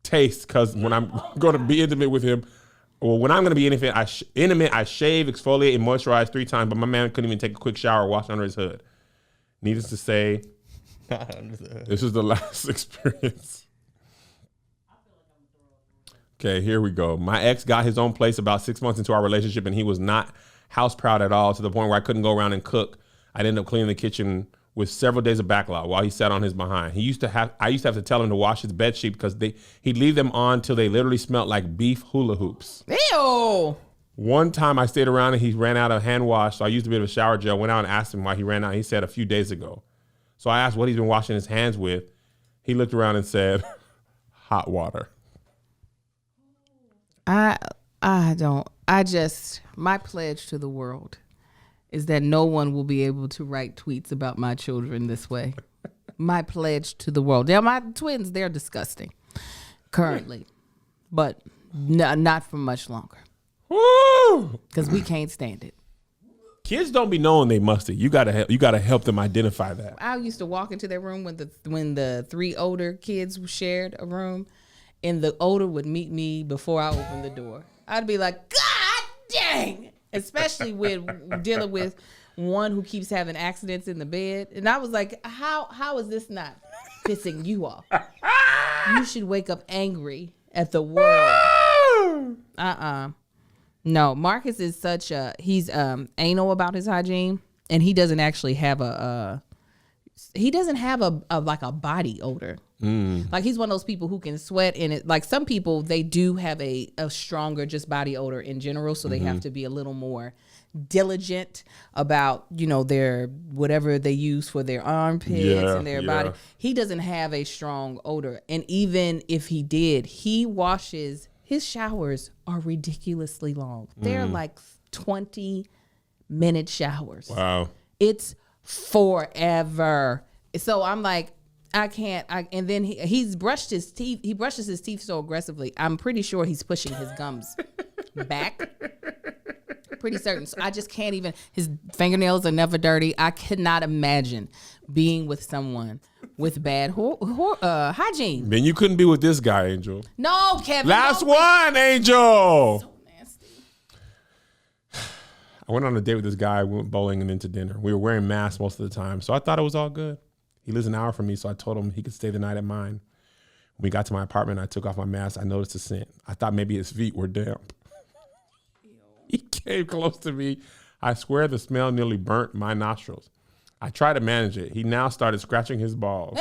taste, because when I'm going to be intimate with him, well, when I'm going to be intimate, I shave, exfoliate, and moisturize 3 times, but my man couldn't even take a quick shower or wash under his hood. Needless to say, this is the last experience. Okay, here we go. My ex got his own place about 6 months into our relationship, and he was not house proud at all, to the point where I couldn't go around and cook. I'd end up cleaning the kitchen with several days of backlog while he sat on his behind. I used to have to tell him to wash his bed sheet because he'd leave them on till they literally smelled like beef hula hoops. Ew. One time I stayed around and he ran out of hand wash, so I used a bit of a shower gel, went out and asked him why he ran out. He said a few days ago. So I asked what he's been washing his hands with. He looked around and said, hot water. My pledge to the world is that no one will be able to write tweets about my children this way. My pledge to the world. They're my twins. They're disgusting currently, but not for much longer. Woo! Because we can't stand it. Kids don't be knowing they musty. You gotta help them identify that. I used to walk into their room when the 3 older kids shared a room, and the older would meet me before I opened the door. I'd be like, God dang! Especially with dealing with one who keeps having accidents in the bed. And I was like, how is this not pissing you off? You should wake up angry at the world. No, Marcus is he's anal about his hygiene, and he doesn't actually have a like a body odor. Like he's one of those people who can sweat in it. Like some people, they do have a stronger just body odor in general, so they have to be a little more diligent about their whatever they use for their armpits and their body. He doesn't have a strong odor, and even if he did, his showers are ridiculously long. They're like 20-minute showers. Wow. It's forever. So I'm like, I can't. And then he's brushed his teeth. He brushes his teeth so aggressively. I'm pretty sure he's pushing his gums back. Pretty certain. So I just can't even. His fingernails are never dirty. I could not imagine being with someone with bad hygiene. Man, you couldn't be with this guy, Angel. No, Kevin. Last one, Angel. So nasty. I went on a date with this guy. We went bowling and then to dinner. We were wearing masks most of the time, so I thought it was all good. He lives an hour from me, so I told him he could stay the night at mine. When we got to my apartment, I took off my mask. I noticed a scent. I thought maybe his feet were damp. He came close to me. I swear the smell nearly burnt my nostrils. I tried to manage it. He now started scratching his balls.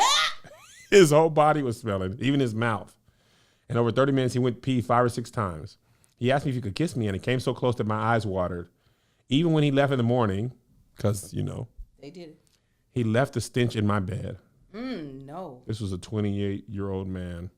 His whole body was smelling, even his mouth. In over 30 minutes, he went pee 5 or 6 times. He asked me if he could kiss me, and it came so close that my eyes watered. Even when he left in the morning, because, They did it. he left the stench in my bed. No. This was a 28-year-old man.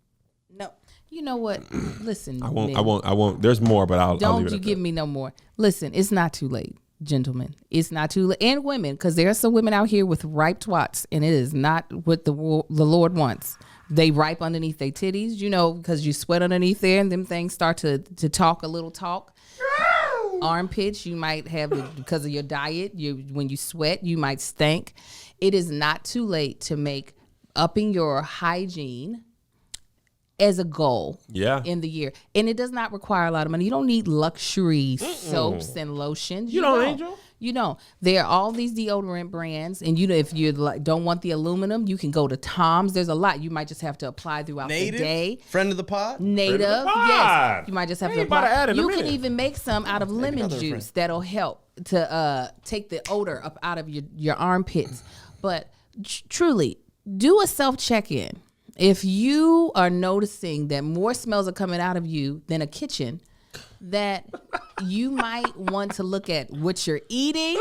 No. You know what? Listen. I won't. There's more, but I'll leave Don't it you at give that. me no more. Listen, it's not too late, gentlemen. It's not too late. And women, because there are some women out here with ripe twats, and it is not what the Lord wants. They ripe underneath their titties, because you sweat underneath there, and them things start to talk a little talk. Armpits, you might have, because of your diet, when you sweat, you might stink. It is not too late to make upping your hygiene as a goal in the year. And it does not require a lot of money. You don't need luxury soaps and lotions. You don't, Angel. You know, there are all these deodorant brands, and if you don't want the aluminum, you can go to Tom's. There's a lot. You might just have to apply throughout the day. Friend of the pod. Native, yes. You might just have to apply. You can even make some out of lemon juice that'll help to take the odor up out of your armpits. But truly, do a self check-in. If you are noticing that more smells are coming out of you than a kitchen, that you might want to look at what you're eating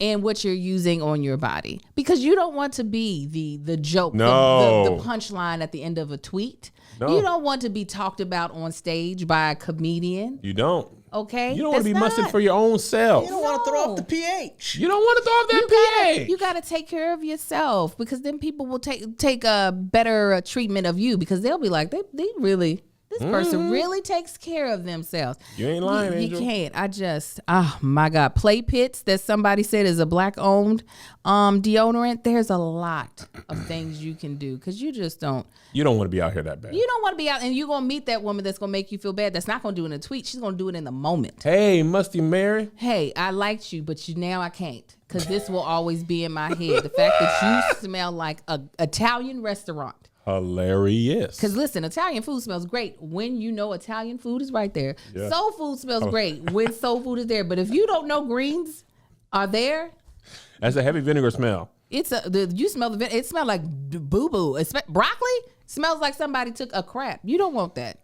and what you're using on your body, because you don't want to be the joke, the punchline at the end of a tweet. No. You don't want to be talked about on stage by a comedian. You don't. Okay? You don't want to be mustard for your own self. You don't want to throw off the pH. You don't want to throw off that pH. You got to take care of yourself, because then people will take a better treatment of you, because they'll be like, they really... This person really takes care of themselves. You ain't lying, Angel. You can't. Oh my God. Play Pits, that somebody said is a Black-owned deodorant. There's a lot of things you can do, because you just don't. You don't want to be out here that bad. You don't want to be out, and you're going to meet that woman that's going to make you feel bad. That's not going to do it in a tweet. She's going to do it in the moment. Hey, Musty Mary. Hey, I liked you, but now I can't, because this will always be in my head. The fact that you smell like an Italian restaurant. Hilarious. Because listen, Italian food smells great when you know Italian food is right there. Yeah. Soul food smells great when soul food is there. But if you don't know greens are there, that's a heavy vinegar smell. You smell the it smells like boo boo. Broccoli smells like somebody took a crap. You don't want that.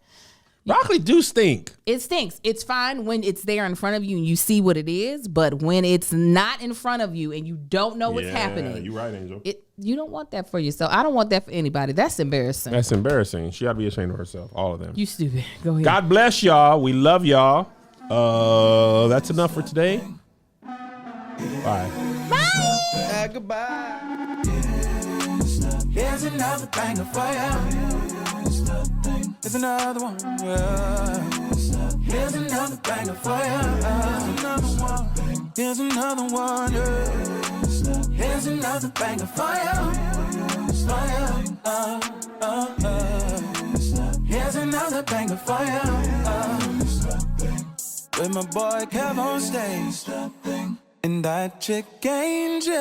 Broccoli do stink. It stinks. It's fine when it's there in front of you and you see what it is, but when it's not in front of you and you don't know what's happening. You're right, Angel. You don't want that for yourself. I don't want that for anybody. That's embarrassing. That's embarrassing. She ought to be ashamed of herself. All of them. You stupid. Go ahead. God bless y'all. We love y'all. That's enough for today. Bye. Bye. Goodbye. Here's another banger for you. Here's another one. Here's another banger for you. Here's another one. Here's another banger for you. Here's another banger for you. With my boy Kev on stage. And that chick Angel.